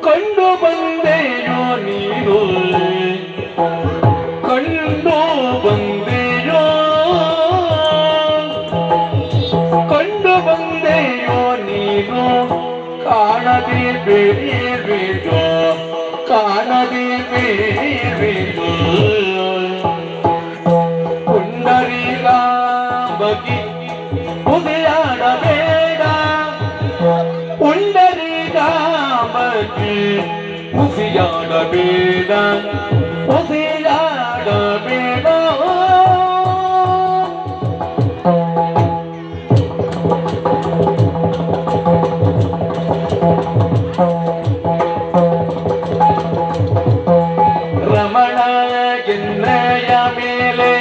ಕಂಡು ಬಂದೆಯೋ ನೀನು ಕಂಡು ಬಂದೆಯೋ ಕಂಡು ಬಂದೆಯೋ ನೀನು ಕಾಣದೆ ಬೇರೆಯೋ ಕಾಣದೆ ಬೇರೆಯೋ ಪುಂಡರೀಗ ಬಗಿ ಉದಯಾಡಬೇಡ ಪುಂಡರೀಗ ಬಗಿ ಉಸಿಯಾಡಬೇಡ ಉಸಿಯಾಡಬೇಡ ರಮಣ ಎನ್ನಯ ಮೇಲೆ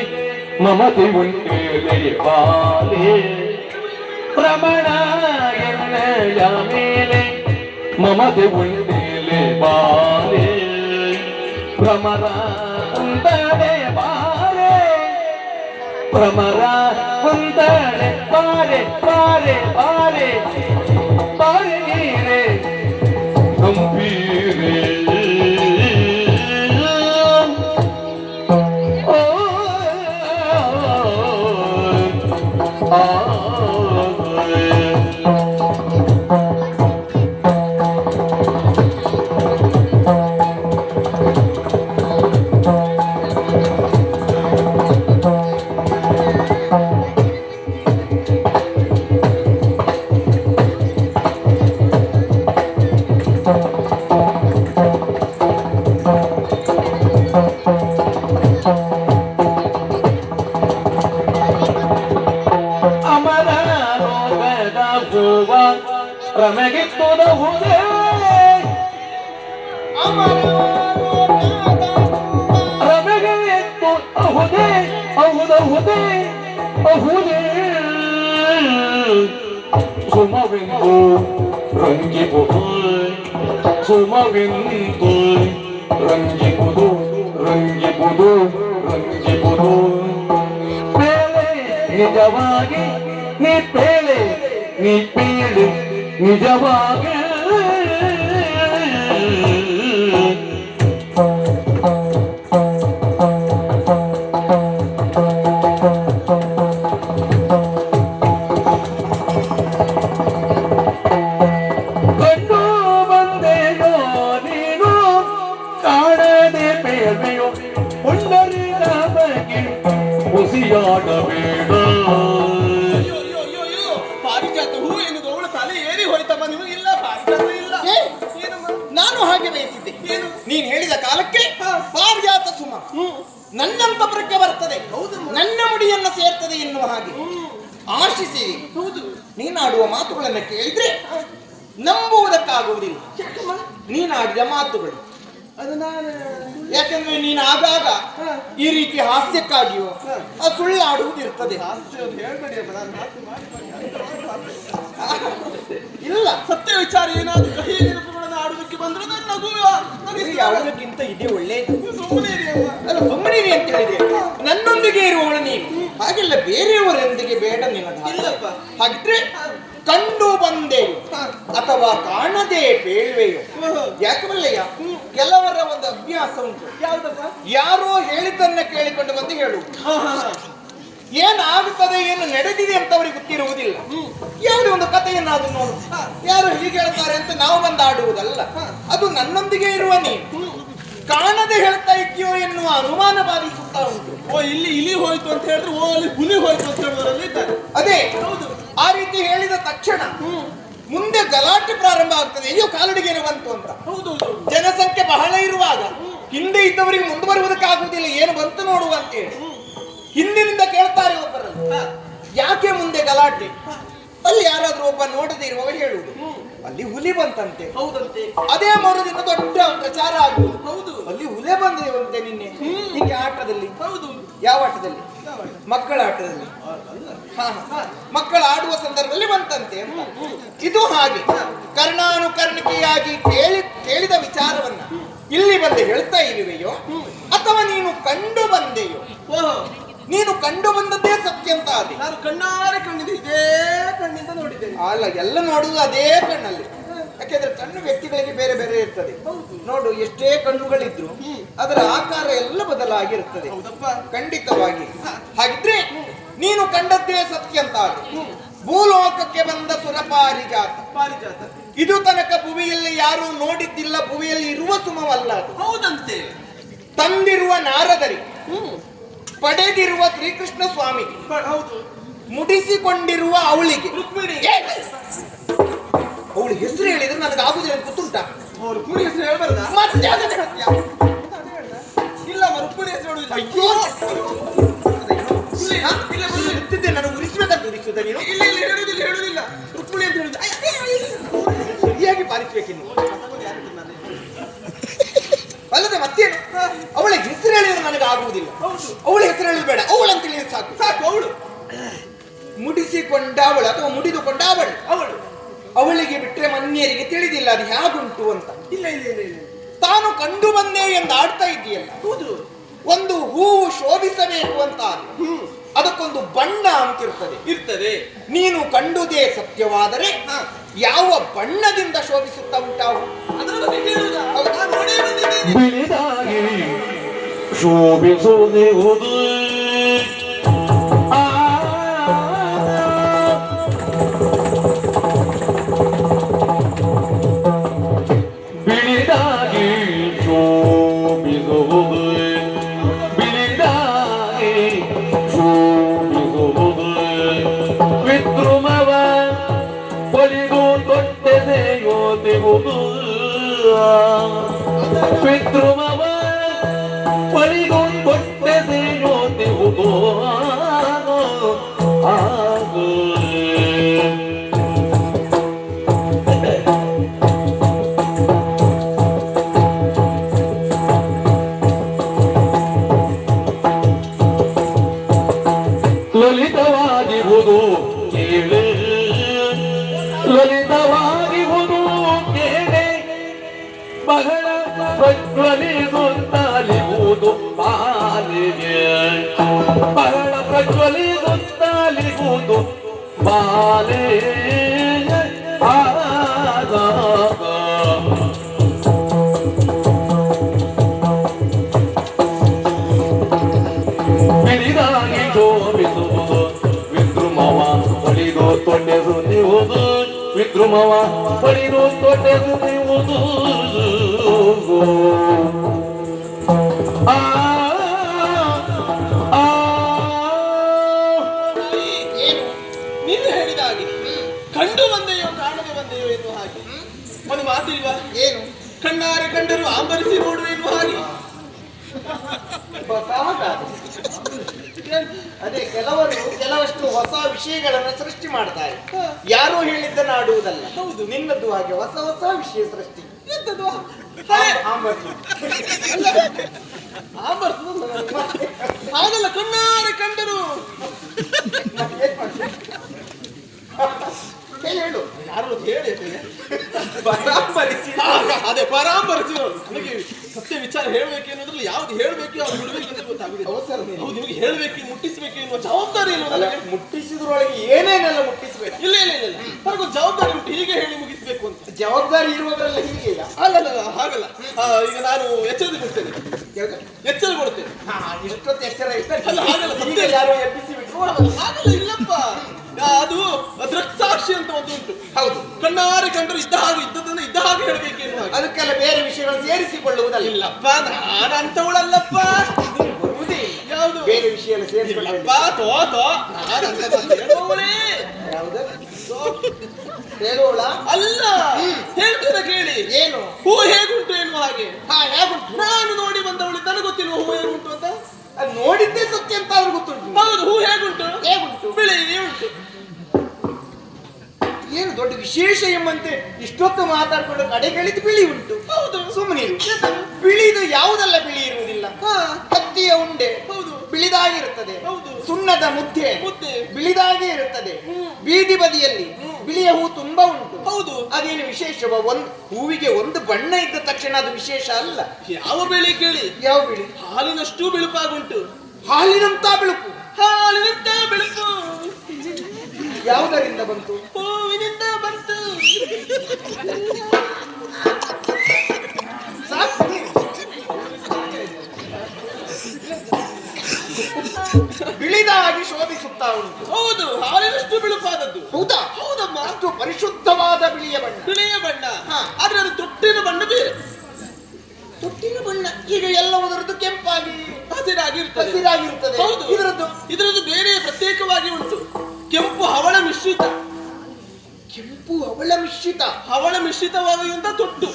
ಮಮತೆ ಉಂಟೇಲೆ ಬಾಲೆ ರಮಣ ಎನ್ನಯ ಮೇಲೆ ಮಮತೆ ಉಂಟೇಲೆ ಬಾಲೆ ಭ್ರಮರ ಉಂಟಡೆ ಬಾರೆ ಭ್ರಮರ ಉಂಟಡೆ ಬಾರೆ ಬಾರೆ ಬಾರೆ ಬಾರೆ ನೀರೆ ಗಂಭೀರೆ ರಮೆಗಿತ್ತುದಹುದೇ ರಮೆಗಿತ್ತು ಅಹುದೇ ಅಹುದಹುದೇ ಅಹುದೇ ಸುಮವೆಂದು ರಂಗಿಬಹುದು ಸುಮವೆಂದು ರಂಗಿಬಹುದು ರಂಗಿಬಹುದು ರಂಗಿಬಹುದು ಪೇಳೆ ನಿಜವಾಗಿ ನೀ ಪೇಳೆ ನೀ ಪೇಳೆ ನಿಜವಾಗಿ ಕಂಡು ಬಂದೆಯೋ ನೀನು ಕಾಣದೆ ಬೇಳೆಯೋ ಪುಂಡರೀಗ ಬಗೆ ಉಸಿಯಾಡಬೇಡ ನಾನು ಹಾಗೆ ಬಯಸಿದ್ದೆ. ನೀನು ಹೇಳಿದ ಕಾಲಕ್ಕೆ ಪಾರಿಜಾತ ಸುಮ ನನ್ನಂತ ಪ್ರಜ್ಞೆ ಬರ್ತದೆ, ನನ್ನ ಮುಡಿಯನ್ನು ಸೇರ್ತದೆ ಎನ್ನುವ ಹಾಗೆ ಆಶಿಸಿ ನೀನಾಡುವ ಮಾತುಗಳನ್ನು ಕೇಳಿದ್ರೆ ನಂಬುವುದಕ್ಕಾಗುವುದಿಲ್ಲ. ನೀನಾಡಿದ ಮಾತುಗಳು ಯಾಕಂದ್ರೆ ನೀನು ಆಗಾಗ ಈ ರೀತಿ ಹಾಸ್ಯಕ್ಕಾಗಿಯೋ ಸುಳ್ಳಾಡುವುದಿರ್ತದೆ. ಇಲ್ಲ, ಸತ್ಯ ವಿಚಾರ ಏನಾದ್ರು ಕಹಿ ನೆನಪುಗಳನ್ನು ಆಡುವುದಕ್ಕೆ ಬಂದ್ರೆ ಯಾವುದಕ್ಕಿಂತ ಇದೇ ಒಳ್ಳೆಯದು. ಅಲ್ಲ, ಸುಮ್ಮನೆ ಅಂತ ಹೇಳಿದೆ. ನನ್ನೊಂದಿಗೆ ಇರುವವಳು ನೀನು, ಹಾಗೆಲ್ಲ ಬೇರೆಯವರೊಂದಿಗೆ ಬೇಡ ನಿನ್ನದು. ಇಲ್ಲಪ್ಪ, ಹಾಗಿದ್ರೆ ಕಂಡು ಬಂದೆಯೋ ಅಥವಾ ಕಾಣದೆ ಬೇಳ್ವೆಯೋ. ಯಾಕವಲ್ಲಯ್ಯ, ಕೆಲವರ ಒಂದು ಅಭ್ಯಾಸ ಉಂಟು. ಯಾವ್ದಪ್ಪ? ಯಾರೋ ಹೇಳಿದ್ದನ್ನ ಕೇಳಿಕೊಂಡು ಬಂದು ಹೇಳುವುದು. ಏನಾಗುತ್ತದೆ, ಏನು ನಡೆದಿದೆ ಅಂತ ಅವರಿಗೆ ಗೊತ್ತಿರುವುದಿಲ್ಲ. ಯಾವುದೇ ಒಂದು ಕಥೆಯನ್ನಾದ್ರೂ ನೋಡು, ಯಾರು ಹೀಗೆ ಹೇಳ್ತಾರೆ ಅಂತ ನಾವು ಬಂದು ಆಡುವುದಲ್ಲ. ಅದು ನನ್ನೊಂದಿಗೆ ಇರುವ ನೀನು ಕಾಣದೆ ಹೇಳ್ತಾ ಇದೆಯೋ ಎನ್ನುವ ಅನುಮಾನ ಬಾಧಿಸುತ್ತಾ ಉಂಟು. ಇಲ್ಲಿ ಇಲಿ ಹೋಯ್ತು ಅಂತ ಹೇಳಿದ್ರೆ ಅಲ್ಲಿ ಹುಲಿ ಹೋಯ್ತು ಅಂತ ಹೇಳುವುದರಲ್ಲಿ ಇದ್ದಾರೆ. ಅದೇ ಆ ರೀತಿ ಹೇಳಿದ ತಕ್ಷಣ ಮುಂದೆ ಗಲಾಟೆ ಪ್ರಾರಂಭ ಆಗ್ತದೆ. ಅಯ್ಯೋ, ಕಾಲಡಿಗೆ ಬಂತು ಅಂತ. ಜನಸಂಖ್ಯೆ ಬಹಳ ಇರುವಾಗ ಹಿಂದೆ ಇದ್ದವರಿಗೆ ಮುಂದೆ ಬರುವುದಕ್ಕಾಗುವುದಿಲ್ಲ, ಏನು ಬಂತು ನೋಡುವ ಅಂತೇಳಿ ಹಿಂದಿನಿಂದ ಕೇಳ್ತಾರೆ ಒಬ್ಬರನ್ನು, ಯಾಕೆ ಮುಂದೆ ಗಲಾಟೆ? ಅಲ್ಲಿ ಯಾರಾದ್ರೂ ಒಬ್ಬ ನೋಡದೇ ಇರುವವರು ಹೇಳುವುದು, ಅಲ್ಲಿ ಹುಲಿ ಬಂತಂತೆ. ಹೌದಂತೆ. ಅದೇ ಮರುದಿನ ದೊಡ್ಡ ಪ್ರಚಾರ ಆಗುವುದು. ಹೌದು, ಅಲ್ಲಿ ಹುಲಿ ಬಂದಿರುವಂತೆ ನಿನ್ನೆ ಹೀಗೆ ಆಟದಲ್ಲಿ. ಹೌದು. ಯಾವ ಆಟದಲ್ಲಿ? ಮಕ್ಕಳ ಆಟದಲ್ಲಿ. ಮಕ್ಕಳ ಆಡುವ ಸಂದರ್ಭದಲ್ಲಿ ಬಂತಂತೆ ಅಂತ. ಇದು ಹಾಗೆ ಕರ್ಣಾನುಕರ್ಣಿಕೆಯಾಗಿ ಕೇಳಿದ ವಿಚಾರವನ್ನ ಇಲ್ಲಿ ಬಂದು ಹೇಳ್ತಾ ಇರುವೆಯೋ ಅಥವಾ ನೀನು ಕಂಡು ಬಂದೆಯೋ? ನೀನು ಕಂಡು ಬಂದದ್ದೇ ಸತ್ಯ ಅಂತ ಅದೇ. ನಾನು ಕಣ್ಣಾರೆ ಕಂಡಿದ್ದೆ, ಇದೇ ಕಣ್ಣಿಂದ ನೋಡಿದ್ದೇನೆ. ಅಲ್ಲ, ಎಲ್ಲ ನೋಡುವುದು ಅದೇ ಕಣ್ಣಲ್ಲಿ. ಯಾಕೆಂದ್ರೆ ಕಣ್ಣು ವ್ಯಕ್ತಿಗಳಿಗೆ ಬೇರೆ ಬೇರೆ ಇರ್ತದೆ. ನೋಡು, ಎಷ್ಟೇ ಕಣ್ಣುಗಳಿದ್ರು ಅದರ ಆಕಾರ ಎಲ್ಲ ಬದಲಾಗಿರುತ್ತದೆ. ಹೌದಪ್ಪ. ಖಂಡಿತವಾಗಿ. ಹಾಗಿದ್ರೆ ನೀನು ಕಂಡದ್ದೇ ಸತ್ಯ ಅಂತ ಆಗಿ. ಭೂಲೋಕಕ್ಕೆ ಬಂದ ಸುರಪಾರಿಜಾತ. ಪಾರಿಜಾತ. ಇದು ತನಕ ಭುವಿಯಲ್ಲಿ ಯಾರು ನೋಡಿದ್ದಿಲ್ಲ, ಭುವಿಯಲ್ಲಿ ಇರುವ ಸುಮವಲ್ಲ ಅದು. ಹೌದಂತೆ. ತಂದಿರುವ ನಾರದರಿ, ಪಡೆದಿರುವ ಶ್ರೀಕೃಷ್ಣ ಸ್ವಾಮಿಗೆ, ಹೌದು. ಮುಡಿಸಿಕೊಂಡಿರುವ ಅವಳಿಗೆ. ರುಕ್ಮಿಣಿ. ಅವಳ ಹೆಸರು ಹೇಳಿದ್ರೆ ನನಗೆ ಆಗುದಿಲ್ಲ ಅಂತ ಗೊತ್ತುಂಟ. ರುಕ್ಮಿಣಿ ಹೆಸರು ಹೇಳ್ಬಾರ್ದ? ಮತ್ತೆ ಅದನ್ನ ಹೇಳ್ತೀಯ? ಇಲ್ಲ, ರುಕ್ಮಿಣಿ ಹೆಸರು ಹೇಳುದಿಲ್ಲ. ಅಯ್ಯೋ, ಗೊತ್ತಿದ್ದೆ ನನಗೆ ಉರಿಸ್ಬೇಕಂತ ಉರಿಸುದ ನೀನು? ಇಲ್ಲ ಇಲ್ಲ, ಹೇಳುದಿಲ್ಲ. ರುಕ್ಮಿಣಿ ಅಂತ ಹೇಳುದು. ಸರಿಯಾಗಿ ಪಾಲಿಸ್ಬೇಕಿನ್ನು. ಅಲ್ಲದೆ ಮತ್ತೇನು, ಅವಳ ಹೆಸರು ಹೇಳಿದ್ರೆ ನನಗೆ ಆಗುವುದಿಲ್ಲ. ಅವಳ ಹೆಸರು ಹೇಳಿದ್ರೆ ಬೇಡ, ಅವಳಂತ ಹೇಳಿದ್ರೆ ಸಾಕು. ಸಾಕು. ಅವಳು ಮುಡಿಸಿಕೊಂಡ ಅವಳು ಅಥವಾ ಮುಡಿದುಕೊಂಡ ಅವಳು. ಅವಳಿಗೆ ಬಿಟ್ರೆ ಮನ್ಯರಿಗೆ ತಿಳಿದಿಲ್ಲ ಅದು ಹೇಗುಂಟು ಅಂತ. ಇಲ್ಲ. ತಾನು ಕಂಡು ಬಂದೆ ಎಂದು ಆಡ್ತಾ ಇದೆಯಲ್ಲ. ಹೌದು. ಒಂದು ಹೂವು ಶೋಭಿಸಬೇಕು ಅಂತ ಅದಕ್ಕೊಂದು ಬಣ್ಣ ಅಂತಿರ್ತದೆ. ಇರ್ತದೆ. ನೀನು ಕಂಡುದೇ ಸತ್ಯವಾದರೆ ಯಾವ ಬಣ್ಣದಿಂದ ಶೋಭಿಸುತ್ತಾ ಉಂಟಾವು? ಅದರ ಬಗ್ಗೆ ಹೇಳುವುದಾ? ನಾನು ನೋಡೇ ಬಂದಿದ್ದೇನೆ. ಬಿಳಿದಾಗಿ ಶೋಭಿಸುವುದು ಬಿಳಿದಾಗಿ ಶೋಭಿಸುವುದು ಬಿಳಿದಾಗಿ ಶೋಭಿಸುವುದು ವಿದ್ರುಮವ ಒಲಿದು ತೊಟ್ಟೆದೆಯೋದಿವುದು ವಿದ್ರುಮವ ಒಲಿದು ತೊಟ್ಟೆದೆಯೋದಿವುದು ಲಲಿತವಾಗಿರುವುದು ಕೇಳೆ ಲಲಿತವಾಗಿರುವುದು ಕೇಳೆ ಬಹಳ ಪ್ರಜ್ವಲಿಸುತ್ತಲಿಗುವುದು ಬಾಲಿಗೆ ಬಹಳ ಪ್ರಜ್ವಲಿಸುತ್ತಲಿಗುವುದು ಬಾಲೆ ಬಿಳಿದಾಗಿ ಶೋಭಿಸುವುದು ವಿದ್ರುಮವ ಹೊಲಿದು ತೊಟ್ಟೆಸುವುದು ವಿದ್ರುಮವ ಹೊಲಿದು ತೊಟ್ಟೆಸುವುದು ನೀನು ಹೇಳಿದ ಹಾಗೆ ಕಂಡು ಬಂದೆಯೋ ಕಾಣದೆ ಬಂದೆಯೋ ಎನ್ನುವ ಹಾಗೆ ಒಂದು ಮಾತಿಲ್ವಾ? ಏನು? ಕಣ್ಣಾರೆ ಕಂಡರು ಆಂಬರಿಸಿ ನೋಡು ಎನ್ನುವ ಹಾಗೆ. ಅದೇ ಕೆಲವಷ್ಟು ಹೊಸ ವಿಷಯಗಳನ್ನು ಸೃಷ್ಟಿ ಮಾಡ್ತಾರೆ. ಯಾರೋ ಹೇಳಿದ್ದನ್ನು ಆಡುವುದಲ್ಲ. ಹೌದು, ನಿನ್ನದು ಹಾಗೆ ಹೊಸ ಹೊಸ ವಿಷಯ ಸೃಷ್ಟಿ. ಎಂತದು? ಹಾಗಲ್ಲ, ಕಣ್ಣಾರೆ ಕಂಡರು ಹೇಳು. ಯಾರು ಹೇಳಿ ಪರಾಂಬರಿಸಿ. ಅದೇ ಪರಾಂಬರಿಸಿ. ನನಗೆ ಸತ್ಯ ವಿಚಾರ ಹೇಳ್ಬೇಕೇನೋದ್ರಲ್ಲಿ ಯಾವ್ದು ಹೇಳ್ಬೇಕು ಯಾವ್ದು ಬಿಡ್ಬೇಕಂತ ಗೊತ್ತಾಗುದಿಲ್ಲ. ಹೌದು, ನಿಮಗೆ ಹೇಳ್ಬೇಕು ಮುಟ್ಟಿಸ್ಬೇಕು ಎನ್ನುವ ಜವಾಬ್ದಾರಿ ಇಲ್ಲ ನನಗೆ. ಮುಟ್ಟಿಸಿದ್ರೊಳಗೆ ಏನೇನೆಲ್ಲ ಮುಟ್ಟಿಸ್ಬೇಕು? ಇಲ್ಲ ನನಗೊಂದು ಜವಾಬ್ದಾರಿ ಉಂಟು, ಹೀಗೆ ಹೇಳಿ ಮುಗಿಸ್ಬೇಕು ಅಂತ. ಜವಾಬ್ದಾರಿ ಇರುವುದರಲ್ಲಿ ಹೀಗೆ ಇಲ್ಲ. ಅಲ್ಲ ಹಾಗಲ್ಲ. ಈಗ ನಾನು ಎಚ್ಚರ ಕೊಡ್ತೇನೆ. ಎಚ್ಚರ ಕೊಡ್ತೇನೆ. ಇಷ್ಟೊತ್ತು ಎಚ್ಚರ ಅಲ್ಲ, ಹಾಗಲ್ಲ. ಇರ್ತದೆ. ಯಾರು ಎಬ್ಬಿಸಿ ಬಿಟ್ಟು ಹಾಗಲ್ಲ, ಇಲ್ಲಪ್ಪ. ಅದು ದೃಕ್ಸಾಕ್ಷಿ ಅಂತ ಒಂದು ಉಂಟು. ಹೌದು, ಕಣ್ಣಾರೆ ಕಂಡರು ಇದ್ದದನ್ನ ಇದ್ದ ಹಾಗೆ ಹೇಳ್ಬೇಕೇನು. ಅದಕ್ಕೆಲ್ಲ ಬೇರೆ ವಿಷಯಗಳು ಸೇರಿಸಿಕೊಳ್ಳುವುದಲ್ಲ. ಇಲ್ಲಪ್ಪ, ನಾನು ಅಂತವಳಲ್ಲಪ್ಪ. ಬರುವುದೇ ಯಾವುದು ಬೇರೆ ವಿಷಯ ಸೇರಿಸಿಕೊಳ್ಳ. ಹೇಳೋಳ ಅಲ್ಲ, ಹೇಳ್ತೇನೆ ಕೇಳಿ. ಏನು? ಹೂ ಹೇಗುಂಟು ಎನ್ನುವ ಹಾಗೆ. ಹೇಗುಂಟು? ನಾನು ನೋಡಿ ಬಂದವಳಿದ್ದ ನನಗೆ ಗೊತ್ತಿಲ್ವ ಹೂ ಹೇಗುಂಟು ಅಂತ. ಅದು ನೋಡಿದ್ದೇ ಸತ್ಯ ಅಂತ ಅವ್ರಿಗೆ ಗೊತ್ತುಂಟು. ಹೌದು, ಹೂ ಹೇಗುಂಟು? ಬಿಳಿ ಉಂಟು. ಏನು ದೊಡ್ಡ ವಿಶೇಷ ಎಂಬಂತೆ ಇಷ್ಟೊತ್ತು ಮಾತಾಡ್ಕೊಂಡು ಕಡೆಗಳಿದ್ದು ಬಿಳಿ ಉಂಟು. ಹೌದು, ಸುಮ್ಮನೆ ಬಿಳಿದು ಯಾವುದೆಲ್ಲ ಬಿಳಿ ಇರುವುದಿಲ್ಲ. ಹತ್ತಿಯ ಉಂಡೆ ಹೌದು ಬಿಳಿದಾಗಿರುತ್ತದೆ. ಹೌದು, ಸುಣ್ಣದ ಮುದ್ದೆ ಮುದ್ದೆ ಬಿಳಿದಾಗಿ ಇರುತ್ತದೆ. ಬೀದಿ ಬದಿಯಲ್ಲಿ ಬಿಳಿಯ ಹೂ ತುಂಬಾ ಉಂಟು. ಹೌದು, ಅದೇನು ವಿಶೇಷವ? ಒಂದು ಹೂವಿಗೆ ಒಂದು ಬಣ್ಣ ಇದ್ದ ತಕ್ಷಣ ಅದು ವಿಶೇಷ ಅಲ್ಲ. ಯಾವ ಬಿಳಿ ಕೇಳಿ? ಯಾವ ಬಿಳಿ? ಹಾಲಿನಷ್ಟು ಬಿಳುಪಾಗುಂಟು. ಹಾಲಿನಂತ ಬಿಳುಪು. ಹಾಲಿನಂತ ಬಿಳುಪು ಯಾವುದರಿಂದ ಬಂತು? ಹೂವಿನಿಂದ ಬಂತು. ಮುಡಿದಾಗಿ ಶೋಭಿಸುತ್ತಾ ಉಂಟು. ಹೌದು, ಹಾಲಿನಷ್ಟು ಬಿಳುಪಾದದ್ದು. ಹೌದಾ? ಹೌದಮ್ಮ. ಅಷ್ಟು ಪರಿಶುದ್ಧವಾದ ಬಿಳಿಯ ಬಣ್ಣ. ಬಿಳಿಯ ಬಣ್ಣ. ಹಾ. ಆದ್ರೆ ಅದು ತೊಟ್ಟಿನ ಬಣ್ಣ ಬೇರೆ. ತೊಟ್ಟಿನ ಬಣ್ಣ ಈಗ ಎಲ್ಲವುದರದ್ದು ಕೆಂಪಾಗಿ ಹಸಿರಾಗಿರುತ್ತದೆ. ಹೌದು, ಇದರದ್ದು ಬೇರೆ ಪ್ರತ್ಯೇಕವಾಗಿ ಉಂಟು. ಕೆಂಪು ಹವಳ ಮಿಶ್ರಿತ. ಕೆಂಪು ಹವಳ ಮಿಶ್ರಿತ. ಹವಳ ಮಿಶ್ರಿತವಾದಂತ ತೊಟ್ಟು.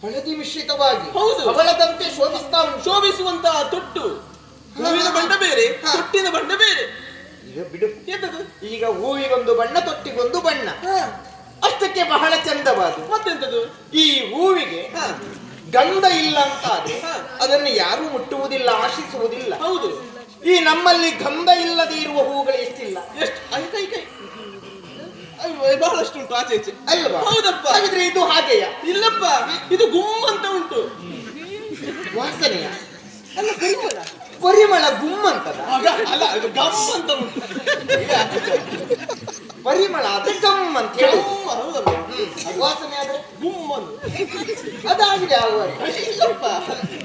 ಹಳದಿ ಮಿಶ್ರಿತವಾಗಿ. ಹೌದು, ಹವಳದಂತೆ ಶೋಭಿಸ್ತಾ ಉಂಟು. ಶೋಭಿಸುವಂತಹ ತೊಟ್ಟು. ಹೂವಿನ ಬಣ್ಣ ಬೇರೆ, ತೊಟ್ಟಿನ ಬಣ್ಣ ಬೇರೆ. ಈಗ ಬಿಡು, ಎಂತದು? ಈಗ ಹೂವಿಗೊಂದು ಬಣ್ಣ, ತೊಟ್ಟಿಗೊಂದು ಬಣ್ಣ. ಅಷ್ಟಕ್ಕೆ ಬಹಳ ಚಂದವಾದ. ಮತ್ತೆಂತದು? ಈ ಹೂವಿಗೆ ಗಂಧ ಇಲ್ಲ ಅಂತ ಆದ್ರೆ ಅದನ್ನು ಯಾರೂ ಮುಟ್ಟುವುದಿಲ್ಲ, ಆಶಿಸುವುದಿಲ್ಲ. ಹೌದು. ಈ ನಮ್ಮಲ್ಲಿ ಗಂಧ ಇಲ್ಲದೆ ಇರುವ ಹೂಗಳು ಎಷ್ಟಿಲ್ಲ? ಎಷ್ಟು? ಕೈ ಕೈ ಬಹಳಷ್ಟು ಉಂಟು ಆಚೆ ಈಚೆ ಅಲ್ವಾ? ಹೌದಪ್ಪ. ಹಾಗಿದ್ರೆ ಇದು ಹಾಗೆಯಾ? ಇಲ್ಲಪ್ಪ, ಇದು ಗುಮ್ ಅಂತ ಉಂಟು. ವಾಸನೆಯ ಅಲ್ಲ, ಪರಿಮಳ. ಪರಿಮಳ ಗುಮ್ಮಂತದ? ಅಲ್ಲ, ಇದು ಗಮ್ ಅಂತ ಉಂಟು. ಪರಿಮಳ ಆದ್ರೆ ಗಮ್ ಅಂತ ಹೇಳಿ. ಹೌದಪ್ಪ. ವಾಸನೆ ಆದ್ರೆ ಗುಮ್ ಅಂತ. ಅದಾಗಿದೆ ಆಗುವ. ಇಲ್ಲಪ್ಪ,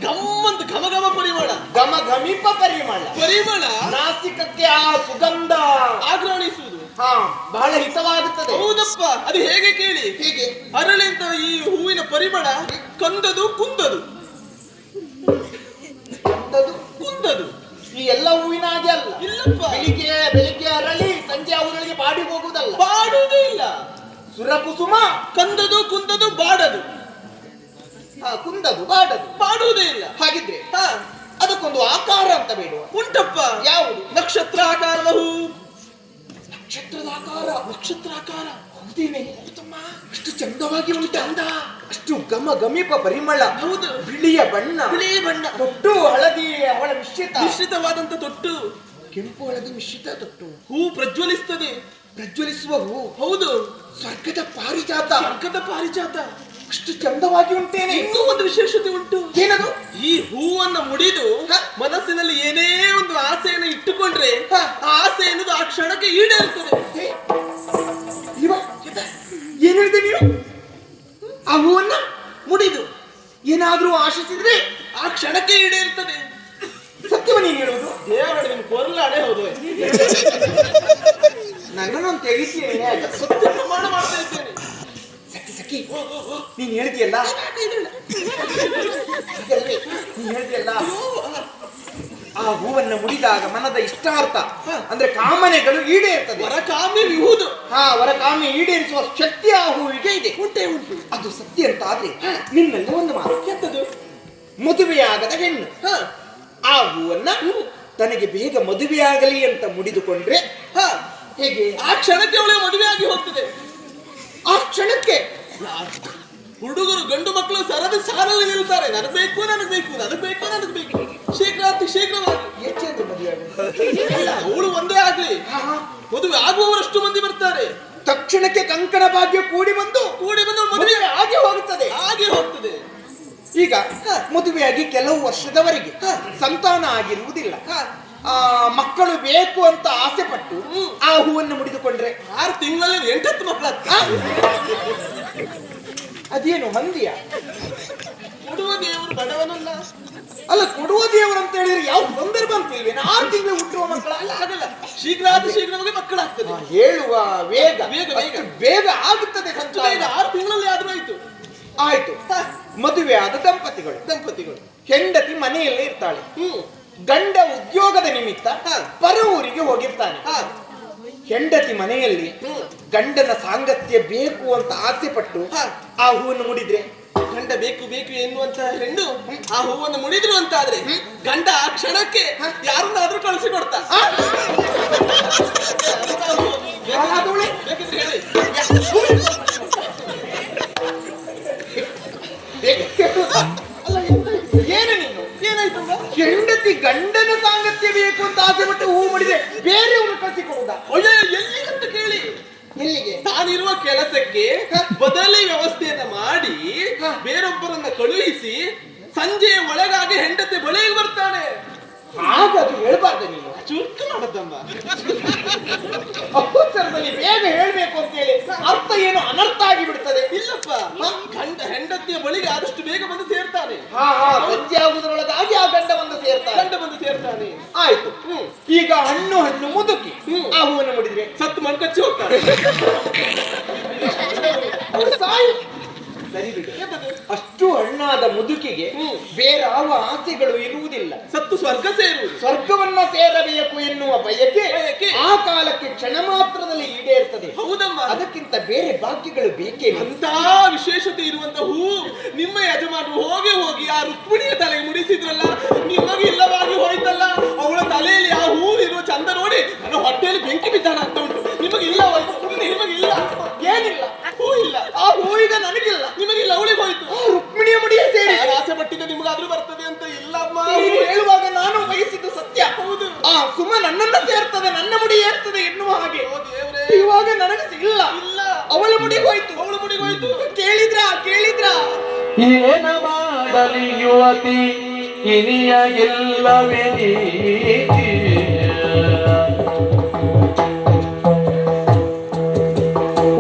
ಗಮ್ ಅಂತ ಘಮ ಘಮ ಪರಿಮಳ. ಘಮ ಘಮಿಪ ಪರಿಮಳ. ಪರಿಮಳ ನಾಸಿಕಕ್ಕೆ ಆ ಸುಗಂಧ ಆಗ್ರಹಿಸುವುದು. ಹಾ, ಬಹಳ ಹಿತವಾಗುತ್ತದೆ. ಹೌದಪ್ಪ. ಅದು ಹೇಗೆ ಕೇಳಿ. ಹೇಗೆ? ಅರಳಿಂತ ಈ ಹೂವಿನ ಪರಿಮಳ ಕಂದದು ಕುಂದದು. ಕಂದದು ಕುಂದದು. ಈ ಎಲ್ಲ ಹೂವಿನ ಹಾಗೆ ಅಲ್ಲ. ಇಲ್ಲಪ್ಪ. ಬೆಳಿಗ್ಗೆ ಅರಳಿ ಸಂಜೆ ಅವುಗಳಿಗೆ ಬಾಡಿ ಹೋಗುವುದಲ್ಲ. ಬಾಡುವುದೇ ಇಲ್ಲ. ಸುರಕುಸುಮ ಕಂದದು ಕುಂದದು ಬಾಡದು. ಕುಂದದು ಬಾಡದು. ಬಾಡುವುದೇ ಇಲ್ಲ. ಹಾಗಿದ್ರೆ ಅದಕ್ಕೊಂದು ಆಕಾರ ಅಂತ ಬೇಡುವ. ಉಂಟಪ್ಪ. ಯಾವುದು? ನಕ್ಷತ್ರ ಆಕಾರದ ಹೂ. ನಕ್ಷತ್ರದ ಆಕಾರ. ನಕ್ಷತ್ರಾಕಾರ. ಹೌದೇನೆ? ಅಷ್ಟು ಚಂದವಾಗಿ ಉಂಟ ಅಂದ. ಅಷ್ಟು ಘಮ ಘಮಿಪ ಪರಿಮಳ. ಹೌದು. ಬಿಳಿಯ ಬಣ್ಣ. ಬಿಳಿಯ ಬಣ್ಣ. ತೊಟ್ಟು ಹಳದಿ ಅವಳ ಮಿಶ್ರಿತವಾದಂತ ತೊಟ್ಟು. ಕೆಂಪು ಹಳದಿ ಮಿಶ್ರಿತ ತೊಟ್ಟು. ಹೂ ಪ್ರಜ್ವಲಿಸ್ತದೆ. ಪ್ರಜ್ವಲಿಸುವ ಹೂ. ಹೌದು. ಸ್ವರ್ಗದ ಪಾರಿಜಾತ. ಸ್ವರ್ಗದ ಪಾರಿಜಾತ. ಅಷ್ಟು ಚಂದವಾಗಿ ಉಂಟೇನೆ. ಇನ್ನೂ ಒಂದು ವಿಶೇಷತೆ ಉಂಟು. ಏನದು? ಈ ಹೂವನ್ನು ಮುಡಿದು ಮನಸ್ಸಿನಲ್ಲಿ ಏನೇ ಒಂದು ಆಸೆಯನ್ನು ಇಟ್ಟುಕೊಂಡ್ರೆ ಆ ಆಸೆ ಎನ್ನುವುದು ಆ ಕ್ಷಣಕ್ಕೆ ಈಡೇರುತ್ತದೆ. ಏನ್ ಹೇಳಿದೆ ನೀನು? ಆ ಹೂವನ್ನ ಮುಡಿದು ಏನಾದ್ರೂ ಆಶಿಸಿದ್ರೆ ಆ ಕ್ಷಣಕ್ಕೆ ಈಡೇರುತ್ತದೆ. ಸತ್ಯವ ನೀನು ಹೇಳುವುದು? ದೇವರ ನಿನ್ ಕೊರ್ಲಾಡೆ. ಹೌದು, ನನ್ನನ್ನು ತೆಗಿತೀನಿ. ಸತ್ಯ ಪ್ರಮಾಣ ಮಾಡ್ತಾ ಇದ್ದೇನೆ. ಸಖಿ, ನೀನ್ ಹೇಳ್ತೀಯಲ್ಲ, ನೀನ್ ಹೇಳ್ತೀಯಲ್ಲ, ಆ ಹೂವನ್ನ ಮುಡಿದಾಗ ಮನದ ಇಷ್ಟಾರ್ಥ ಅಂದ್ರೆ ಕಾಮನೆಗಳು ಈಡೇರ್ತದೆ. ವರಕಾಮಿ ವಿಹುದು. ವರ ಕಾಮಿ ಈಡೇರಿಸುವ ಶಕ್ತಿ ಆ ಹೂವಿಗೆ ಇದೆ. ಉಂಟೆ ಉಂಟು. ಅದು ಸತ್ಯ ಅಂತ ಆದ್ರೆ ನಿನ್ನಲ್ಲಿ ಒಂದು ಮಾತು. ಎಂತದು? ಮದುವೆಯಾಗದ ಹೆಣ್ಣು ಆ ಹೂವನ್ನ ತನಗೆ ಬೇಗ ಮದುವೆಯಾಗಲಿ ಅಂತ ಮುಡಿದುಕೊಂಡ್ರೆ ಹೇಗೆ? ಆ ಕ್ಷಣಕ್ಕೆ ಅವಳಿಗೆ ಮದುವೆ ಆಗಿ ಹೋಗ್ತದೆ. ಆ ಕ್ಷಣಕ್ಕೆ ಹುಡುಗರು ಗಂಡು ಮಕ್ಕಳು ಸಾರಲ್ಲಿ ನಿಲ್ತಾರೆ. ನನಗೆ ಬೇಕು, ನನಗೆ ಬೇಕು, ನನಗೆ ಬೇಕು, ನನಗೆ ಬೇಕು. ಶೀಘ್ರವಾಗಿ ಹೆಚ್ಚೆಂದು ಮದುವೆ ಅವಳು ಒಂದೇ ಆಗ್ಲಿ, ಮದುವೆ ಆಗುವವರಷ್ಟು ಮಂದಿ ಬರ್ತಾರೆ. ತಕ್ಷಣಕ್ಕೆ ಕಂಕಣ ಭಾಗ್ಯ ಕೂಡಿ ಬಂದು ಮದುವೆ ಆಗಿ ಹೋಗ್ತದೆ. ಈಗ ಮದುವೆಯಾಗಿ ಕೆಲವು ವರ್ಷದವರೆಗೆ ಸಂತಾನ ಆಗಿರುವುದಿಲ್ಲ. ಮಕ್ಕಳು ಬೇಕು ಅಂತ ಆಸೆ ಪಟ್ಟು ಆ ಹೂವನ್ನು ಮುಡಿದುಕೊಂಡ್ರೆ 6 ತಿಂಗಳಲ್ಲಿ 8 ಮಕ್ಕಳು. ಅದೇನು ಹಂದಿಯ? ಕೊಡುವ ದೇವರು ಬಡವನಲ್ಲ. ಅಲ್ಲ, ಕೊಡುವ ದೇವರು ಅಂತ ಹೇಳಿದ್ರೆ ಯಾವ ಸಂದರ್ಭ ಅಂತ ಇಲ್ವೇ? 6 ತಿಂಗಳು ಹುಟ್ಟುವ ಮಕ್ಕಳ ಆಗಲ್ಲ. ಶೀಘ್ರವಾಗಿ ಮಕ್ಕಳಾಗ್ತದೆ. ಹೇಳುವ ವೇಗ ಬೇಗ ಆಗುತ್ತದೆ. 6 ತಿಂಗಳಲ್ಲಿ ಆದ್ರೂ ಆಯ್ತು. ಮದುವೆ ಆದ ದಂಪತಿಗಳು ಹೆಂಡತಿ ಮನೆಯಲ್ಲೇ ಇರ್ತಾಳೆ. ಗಂಡ ಉದ್ಯೋಗದ ನಿಮಿತ್ತ ಪರ ಊರಿಗೆ ಹೋಗಿರ್ತಾನೆ. ಹೆಂಡತಿ ಮನೆಯಲ್ಲಿ ಗಂಡನ ಸಾಂಗತ್ಯ ಬೇಕು ಅಂತ ಆಸೆ ಪಟ್ಟು ಆ ಹೂವನ್ನು ಮುಡಿದ್ರೆ ಗಂಡ ಬೇಕು ಎನ್ನುವಂತ ಹೆಣ್ಣು ಆ ಹೂವನ್ನು ಮುಡಿದ್ರು ಅಂತ ಆದ್ರೆ ಗಂಡ ಆ ಕ್ಷಣಕ್ಕೆ ಯಾರನ್ನಾದ್ರೂ ಕಳಿಸಿಕೊಡ್ತಾ. ಏನು ನೀನು? ಏನಾಯ್ತು? ಹೆಂಡತಿ ಗಂಡನ ಸಾಂಗತ್ಯ ಬೇಕು ಅಂತ ಆಸೆ ಪಟ್ಟು ಹೂ ಮುಡಿದ್ರೆ ಬೇರೆಯವರು ಕಳಿಸಿಕೊಡುವುದಾ? ಒಳ್ಳೆ ಎಲ್ಲಿಗಂತ ಕೇಳಿ. ಎಲ್ಲಿಗೆ? ತಾನಿರುವ ಕೆಲಸಕ್ಕೆ ಬದಲಿ ವ್ಯವಸ್ಥೆಯನ್ನ ಮಾಡಿ ಬೇರೊಬ್ಬರನ್ನ ಕಳುಹಿಸಿ ಸಂಜೆಯ ಒಳಗಾಗಿ ಹೆಂಡತಿ ಬಳಿಗೆ ಬರ್ತಾನೆ. ಹಾಗದು ಹೇಳ್ಬಾರ್ದು ನೀನು. ಚುರುಕು ಮಾಡದಮ್ಮ. ಅಪ್ಪಸರದಲ್ಲಿ ಬೇಗ ಹೇಳ್ಬೇಕು ಅಂತ ಹೇಳಿ ಅರ್ಥ ಏನು ಅನರ್ಥ ಆಗಿ ಬಿಡ್ತದೆ. ಇಲ್ಲಪ್ಪ, ಗಂಡ ಹೆಂಡತಿಯ ಬಳಿಗೆ ಆದಷ್ಟು ಬೇಗ ಬಂದು ಸೇರ್ತಾನೆ. ಸಂಜೆ ಆಗುವುದರೊಳಗಾಗಿ ಆ ಗಂಡ ಬಂದು ಸೇರ್ತಾನೆ. ಆಯ್ತು. ಈಗ ಹಣ್ಣು ಮುದುಕಿ ಆ ಹೂವನ್ನು ಮುಡಿದ್ರೆ ಸತ್ತು ಮಣ್ಕಚ್ಚಿ ಹೋಗ್ತಾರೆ. ಅವ್ರು ಸಾಯಿ. ಸರಿ ಬಿಡು. ಅಷ್ಟು ಹಣ್ಣಾದ ಮುದುಕಿಗೆ ಬೇರಾವ ಆಸೆಗಳು ಇರುವುದಿಲ್ಲ. ಸತ್ತು ಸ್ವರ್ಗ ಸೇರುವುದು, ಸ್ವರ್ಗವನ್ನ ಸೇರಬೇಕು ಎನ್ನುವ ಬಯಕೆ ಆ ಕಾಲಕ್ಕೆ ಕ್ಷಣ ಮಾತ್ರದಲ್ಲಿ ಈಡೇರ್ತದೆ. ಹೌದಮ್ಮ. ಅದಕ್ಕಿಂತ ಬೇರೆ ಭಾಗ್ಯಗಳು ಬೇಕೇ? ಅಂತ ವಿಶೇಷತೆ ಇರುವಂತ ಹೂ ನಿಮ್ಮ ಯಜಮಾನರು ಹೋಗಿ ಆ ರುಕ್ಮಿಣಿಯ ತಲೆಗೆ ಮುಡಿಸಿದ್ರಲ್ಲ, ನಿಮಗೆ ಇಲ್ಲವಾಗಿ ಹೋಯ್ತಲ್ಲ. ಅವಳ ತಲೆಯಲ್ಲಿ ಆ ಹೂ ಇರುವ ಚಂದ ನೋಡಿ ನನ್ನ ಹೊಟ್ಟೆಯಲ್ಲಿ ಬೆಂಕಿ ಬಿದ್ದಾನ ಅಂತ ಉಂಟು. ನಿಮಗೆ ಇಲ್ಲ, ನಿಮಗೆ ಇಲ್ಲ, ಏನಿಲ್ಲ, ಹೂ ಇಲ್ಲ. ಆ ಹೂ ಈಗ ನನಗಿಲ್ಲ, ನಿಮಗಿಲ್ಲ, ಅವಳಿಗೆ ಹೋಯ್ತು. ರುಕ್ಮಿಣಿಯ ಮುಡಿಯ ಸೇರಿ ಆಸೆ ಪಟ್ಟಿದ್ದ ನಿಮಗಾದ್ರೂ ಬರ್ತದೆ ಅಂತ ಇಲ್ಲಮ್ಮ. ನೀನು ಹೇಳುವಾಗ ನಾನು ಬಯಸಿದ್ದು ಸತ್ಯ. ಹೌದು. ಆ ಸುಮ ನನ್ನನ್ನ ಸೇರ್ತದೆ, ನನ್ನ ಮುಡಿ ಏರ್ತದೆ ಎನ್ನುವ ಹಾಗೆ ಓ ದೇವ್ರೇ, ಇವಾಗ ನನಗೆ ಇಲ್ಲ. ಇಲ್ಲ, ಅವಳ ಮುಡಿಗೆ ಹೋಯ್ತು, ಅವಳ ಮುಡಿಗೆ ಹೋಯ್ತು. ಕೇಳಿದ್ರ ಏನ ಮಾಡಲಿ ಯುವತಿ ಇನಿಯ ಇಲ್ಲವೇ ನೀತಿ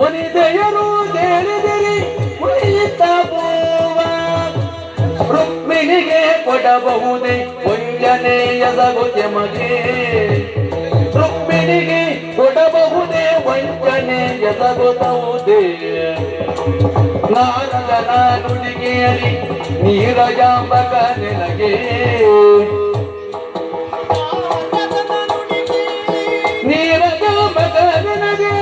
ಒನಿದೆಯರು ಹೇಳಿದಿರಿ ಉಳಿತ ಪೂವ ರುಕ್ಮಿಣಿಗೆ ಕೊಡಬಹುದೇ ವಂಚನೆಯ ಸಗುತೆ ಮಗೆ ರುಕ್ಮಿಣಿಗೆ ಕೊಡಬಹುದೇ ವಂಚನೆಯ ಸಗುತ್ತವುದೇ ನಾರದನ ನುಡಿಗೆಯಲಿ ನೀರಜಾಂಬಕ ನಿನಗೆ ನೀರಜಾಂಬಕ ನಿನಗೆ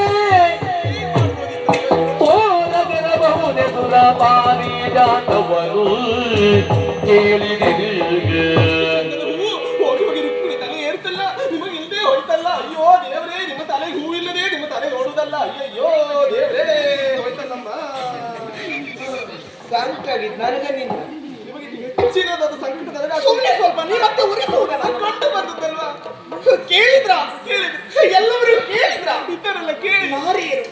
ತೋರದಿರಬಹುದೇ ಸುರಪಾರಿ ಜಾತವರು ಕೇಳಿದಿರಿ ಹೋಗಿ ರುಕ್ಮಿಣಿ ತಲೆ ಏರ್ತಲ್ಲ, ನಿಮಗೆ ಇಲ್ಲದೆ ಹೋಯ್ತಲ್ಲ. ಅಯ್ಯೋ ದೇವ್ರೇ, ನಿಮ್ಮ ತಲೆಗೆ ಹೂ ಇಲ್ಲದೆ ನಿಮ್ಮ ತಲೆ ನೋಡುದಲ್ಲ. ಅಯ್ಯಯ್ಯೋ ದೇವ್ರೇ, ಹೋಯ್ತಲ್ಲಮ್ಮ. ಸಾಂಟಾಗಿದ್ದು ನನಗೆ ನಿನ್ನ ನಿಮಗೆ ಹೆಚ್ಚಿನದಾದ ಸಂಕಟ ನನಗೆ ಸುಮ್ಮನೆ ಸ್ವಲ್ಪ ನೀ ಮತ್ತೆ ಉರಿಸುವುದಲ್ಲ ಕಂಡು ಬರ್ತದಲ್ವಾ? ಕೇಳಿದ್ರ ಎಲ್ಲರೂ ಕೇಳಿದ್ರ ಇದ್ದಾರಲ್ಲ, ಕೇಳಿ. ನಾರಿಯರು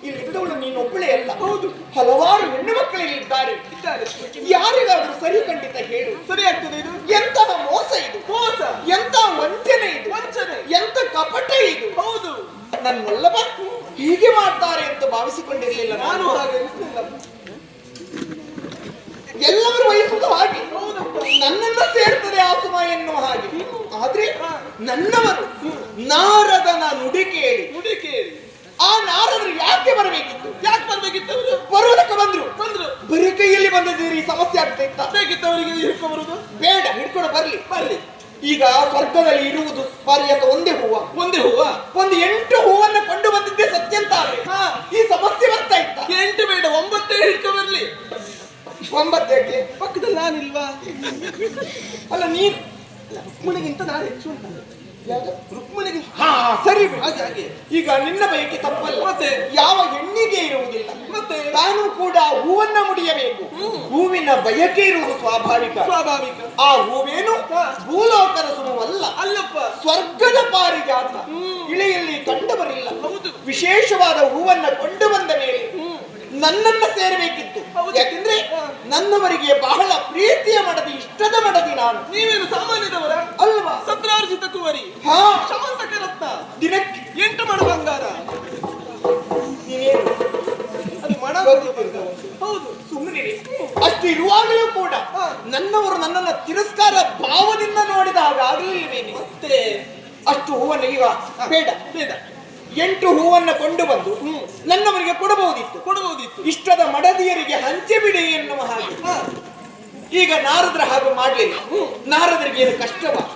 ಇಲ್ಲಿ ಇದ್ದವಳು ನೀನೊಬ್ಬಳೇ ಅಲ್ಲ, ಹೌದು, ಹಲವಾರು ಹೆಣ್ಣು ಮಕ್ಕಳಿದ್ದಾರೆ. ಯಾರಿಗಾದ್ರೂ ಸರಿ ಖಂಡಿತ ಹೇಳು, ಸರಿ ಆಗ್ತದೆ ಇದು? ಎಂತಹ ಮೋಸ ಇದು, ಮೋಸ, ಎಂತ ವಂಚನೆ ಇದು, ವಂಚನೆ, ಎಂತ ಕಪಟ ಇದು. ಹೌದು. ನನ್ನಲ್ಲವ ಹೀಗೆ ಮಾಡ್ತಾರೆ ಅಂತ ಭಾವಿಸಿಕೊಂಡಿರ್ಲಿಲ್ಲ ನಾನು ನಾನು. ಹಾಗೆ ಅನಿಸ್ಲಿಲ್ಲ. ಎಲ್ಲರೂ ವಹಿಸುವುದು ಹಾಗೆ, ನನ್ನನ್ನ ಸೇರ್ತದೆ ಆಸುಮ ಎನ್ನುವ ಹಾಗೆ. ಆದ್ರೆ ನನ್ನವರು ನಾರದನ ನುಡಿ ಕೇಳಿ ಆ ನಾರದರು ಯಾಕೆ ಬರಬೇಕಿತ್ತು? ಯಾಕೆ ಬರ್ಬೇಕಿತ್ತು ಅವರು? ಬರುವುದಕ್ಕೆ ಬಂದ್ರು ಬರೀ ಕೈಯಲ್ಲಿ ಬಂದಿದ್ದೀರಿ, ಸಮಸ್ಯೆ ಆಗ್ತಾ ಇತ್ತ. ಬೇಕಿತ್ತು ಅವರಿಗೆ ಹಿಡ್ಕೊಂಡು ಬರುದು? ಬೇಡ, ಹಿಡ್ಕೊಂಡು ಬರ್ಲಿ. ಈಗ ಸ್ವರ್ಗದಲ್ಲಿ ಇರುವುದು ಪರ್ಯಂತ ಒಂದೇ ಹೂವ, ಒಂದು 8 ಹೂವನ್ನ ಕೊಂಡು ಬಂದಿದ್ದೆ ಸತ್ಯ ಅಂತ ಆದ್ರೆ ಈ ಸಮಸ್ಯೆ ಬರ್ತಾ ಇತ್ತ. 8 ಬೇಡ, 9 ಹಿಡ್ಕೊ ಬರ್ಲಿ. 9 ಪಕ್ಕದಲ್ಲಿ ನಾನಿಲ್ವಾ? ಅಲ್ಲ ನೀನ್ ರುಕ್ಮಿಣಿಗಿಂತ ನಾನು ಹೆಚ್ಚು ಅಂತ. ರುಕ್ಮಿಣಿಗಿಂತ ಸರಿ ಹಾಗೆ. ಈಗ ನಿನ್ನ ಬಯಕೆ ತಪ್ಪಲ್ಲ, ಮತ್ತೆ ಯಾವ ಹೆಣ್ಣಿಗೆ ಇರುವುದಿಲ್ಲ, ಮತ್ತೆ ತಾನು ಕೂಡ ಹೂವನ್ನ ಮುಡಿಯಬೇಕು. ಹೂವಿನ ಬಯಕೆ ಇರುವುದು ಸ್ವಾಭಾವಿಕ. ಆ ಹೂವೇನು ಭೂಲೋಕದ ಸುಮವಲ್ಲ, ಅಲ್ಲಪ್ಪ, ಸ್ವರ್ಗದ ಪಾರಿಜಾತ. ಇಳೆಯಲ್ಲಿ ಕಂಡುಬರಿಲ್ಲ. ಹೌದು. ವಿಶೇಷವಾದ ಹೂವನ್ನ ಕೊಂಡು ಬಂದ ಮೇಲೆ ನನ್ನನ್ನ ಸೇರಬೇಕಿತ್ತು. ಯಾಕೆಂದ್ರೆ ನನ್ನವರಿಗೆ ಬಹಳ ಪ್ರೀತಿಯ ಮಡದಿ, ಇಷ್ಟದ ಮಡದಿ ನಾನು. ನೀವೇನು ಸಾಮಾನ್ಯದವರ ಅಲ್ವಾ? ಸತ್ರಾರ್ಜಿತ ಕುವರಿ, ಶಾಂತಕ ರತ್ನ, ದಿನಕ್ಕೆ 8 ಮಣ ಬಂಗಾರ. ನೀನೇನು ಅದು ಮಣ. ಹೌದು, ಸುಮ್ಮನೆ ಅಷ್ಟು ಇರುವಾಗಲೂ ಕೂಡ ನನ್ನವರು ನನ್ನನ್ನ ತಿರಸ್ಕಾರ ಭಾವದಿಂದ ನೋಡಿದಾಗ ಆಗಲಿಲ್ಲವೇನೆ. ಮತ್ತೆ ಅಷ್ಟು ಹೂವನ್ನು ಈಗ ಬೇಡ 8 ಹೂವನ್ನ ಕೊಂಡು ಬಂದು ನನ್ನವರಿಗೆ ಕೊಡಬಹುದಿತ್ತು. ಇಷ್ಟದ ಮಡದಿಯರಿಗೆ ಹಂಚೆ ಬಿಡಿ ಎನ್ನುವ ಹಾಗೆ. ಈಗ ನಾರದ್ರ ಹಾಗೆ ಮಾಡ್ಲಿಲ್ಲ. ನಾರದರಿಗೆ ಏನು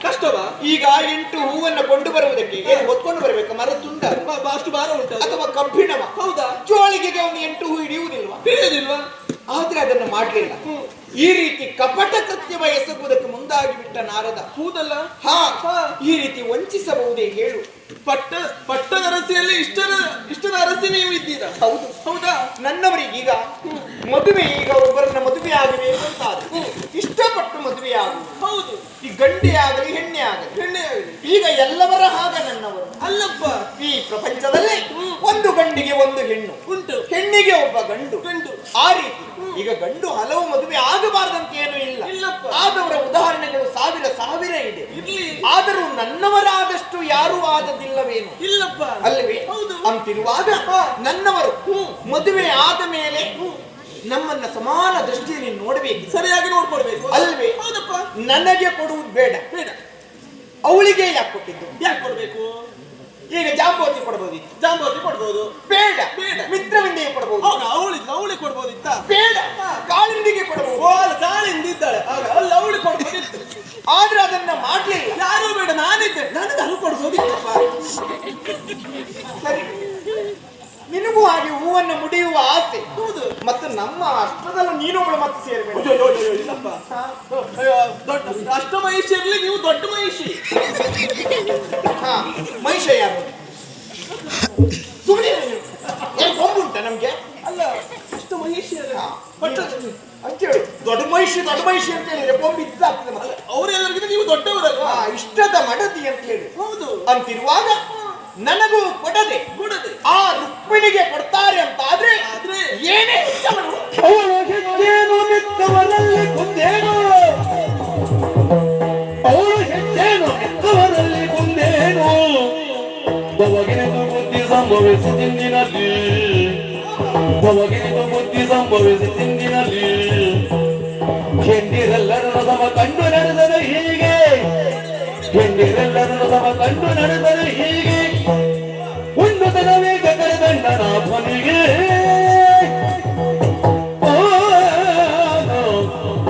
ಕಷ್ಟವ? ಈಗ 8 ಹೂವನ್ನ ಕೊಂಡು ಬರುವುದಕ್ಕೆ ಏನು ಹೊತ್ಕೊಂಡು ಬರಬೇಕು? ಮರ ತುಂಡ ಅಷ್ಟು ಭಾರ ಉಂಟು ಅಥವಾ ಕಬ್ಬಿಣವ? ಹೌದಾ? ಜೋಳಿಗೆಗೆ ಒಂದು 8 ಹೂ ಹಿಡಿಯುವುದಿಲ್ವಾ? ಆದ್ರೆ ಅದನ್ನು ಮಾಡ್ಲಿಲ್ಲ. ಈ ರೀತಿ ಕಪಟ ಕೃತ್ಯವ ಎಸಗುವುದಕ್ಕೆ ಮುಂದಾಗಿ ಬಿಟ್ಟ ನಾರದ. ಹೌದಲ್ಲ? ಈ ರೀತಿ ವಂಚಿಸಬಹುದೇ ಹೇಳು? ಪಟ್ಟದ ಅರಸಿಯಲ್ಲಿ ಇಷ್ಟದ ಅರಸಿ ನೀವು ಇದ್ದೀರಾ? ಹೌದಾ? ನನ್ನವರಿಗೀಗ ಮದುವೆ, ಈಗ ಒಬ್ಬರನ್ನ ಮದುವೆ ಆಗಬೇಕು ಅಂತ ಇಷ್ಟಪಟ್ಟು ಮದುವೆ ಆಗುವುದು. ಹೌದು. ಈ ಗಂಡೆ ಆಗಲಿ ಹೆಣ್ಣೆ ಆಗಲಿ ಈಗ ಎಲ್ಲವರ ಹಾಗ ನನ್ನವರು ಅಲ್ಲಪ್ಪ. ಈ ಪ್ರಪಂಚದಲ್ಲಿ ಒಂದು ಗಂಡಿಗೆ ಒಂದು ಹೆಣ್ಣು ಉಂಟು, ಹೆಣ್ಣಿಗೆ ಒಬ್ಬ ಗಂಡು. ಆ ರೀತಿ ಈಗ ಗಂಡು ಹಲವು ಮದುವೆ ಆಗಬಾರದಂತ ಏನು ಇಲ್ಲ. ಆದವರ ಉದಾಹರಣೆಗಳು ಸಾವಿರ ಇದೆ. ಆದರೂ ನನ್ನವರಾದಷ್ಟು ಯಾರೂ ಆದದಿಲ್ಲವೇನು? ಇಲ್ಲಪ್ಪ, ಅಲ್ಲವೇ? ಅಂತಿರುವಾಗ ನನ್ನವರು ಮದುವೆ ಆದ ಮೇಲೆ ನಮ್ಮನ್ನ ಸಮಾನ ದೃಷ್ಟಿಯಲ್ಲಿ ನೋಡಬೇಕು, ಸರಿಯಾಗಿ ನೋಡ್ಕೊಳ್ಬೇಕು, ಅಲ್ವೇ? ನನಗೆ ಕೊಡುವುದು ಬೇಡ, ಅವಳಿಗೆ ಯಾಕೆ ಕೊಟ್ಟಿದ್ದು? ಯಾಕೆ ಕೊಡ್ಬೇಕು? ಈಗ ಜಾಂಬೋತಿ ಕೊಡ್ಬೋದಿತ್ತು. ಜಾಂಬವತಿ ಕೊಡ್ಬೋದು. ಬೇಡ. ಬೇಡ. ಮಿತ್ರವಿಂದಿಗೆ ಕೊಡ್ಬೋದು. ಅವಳಿಗೆ ಕೊಡ್ಬೋದಿತ್ತ? ಬೇಡ. ಕಾಳಿಂದಿಗೆ ಕೊಡಬಹುದು. ಕಾಳಿಂದ ಇದ್ದಾಳೆ ಆಗ ಅಲ್ಲಿ ಅವಳಿಗೆ ಕೊಡ್ಬೋದಿತ್ತು. ಆದ್ರೆ ಅದನ್ನ ಮಾಡ್ಲಿಲ್ಲ. ಯಾರು ಬೇಡ, ನಾನಿದ್ದೆ, ನನಗೆ ಅದು ಕೊಡ್ಬೋದಿತ್ತಪ್ಪ. ಸರಿ, ನಿನಗೂ ಹಾಗೆ ಹೂವನ್ನು ಮುಡಿಯುವ ಆಸೆ. ಹೌದು. ಮತ್ತು ನಮ್ಮ ಅಷ್ಟದಲ್ಲೂ ನೀನೊಬ್ಬಳು ಮತ್ತೆ ಸೇರ್ಬೇಕು. ಇಲ್ಲಪ್ಪ, ದೊಡ್ಡ ಅಷ್ಟಮಹಿಷಿ ಇರ್ಲಿ, ನೀವು ದೊಡ್ಡ ಮಹಿಷಿ. ಹಾ, ಮಹಿಷ ಯಾರು? ಸುಮ್ಮನೆ ಏನು ಕೊಂಬುಂಟ ನಮ್ಗೆ? ಅಲ್ಲ, ಅಷ್ಟು ಮಹಿಷಿ ಅಂತೇಳಿ ದೊಡ್ಡ ಮಹಿಷಿ ಅಂತ ಹೇಳಿದ್ರೆ ಕೊಂಬು ಇದ್ದಾಗ್ತದೆ. ಮತ್ತೆ ಅವರೆಲ್ಲರಿಗಿಂತ ನೀವು ದೊಡ್ಡವರಲ್ಲ. ಇಷ್ಟದ ಮಡದಿ ಅಂತ ಹೇಳಿ. ಹೌದು. ಅಂತಿರುವಾಗ ನನಗೂ ಕೊಡದೆ ಆ ರುಕ್ಮಿಣಿಗೆ ಕೊಡ್ತಾರೆ ಅಂತ ಆದ್ರೆ ಏನೇ ಅವಳು ಹೆಜ್ಜೇನು ಮಿಕ್ಕವರಲ್ಲಿ ಕುಂದೇನು, ಅವಳು ಹೆಜ್ಜೇನು ಮಿಕ್ಕವರಲ್ಲಿ ಕುಂದೇನು, ಬವಗಿನಿತು ಬುದ್ಧಿ ಸಂಭವಿಸಿ ತಿಂದಿನಲ್ಲಿ, ಬವಗಿನಿತು ಬುದ್ಧಿ ಸಂಭವಿಸಿ ತಿಂದಿನಲ್ಲಿ, ಹೆಂಡಿರೆಲ್ಲರೂ ತಮ ಕಂಡು ನಡೆದರೆ ಹೀಗೆ, ಹೆಂಡಿರೆಲ್ಲರೂ ತಮ ಕಂಡು ನಡೆದರೆ ಹೀಗೆ, ಉನ್ನತನವೇ ಕರೆದಂಡನ ಧ್ವನಿಗೆ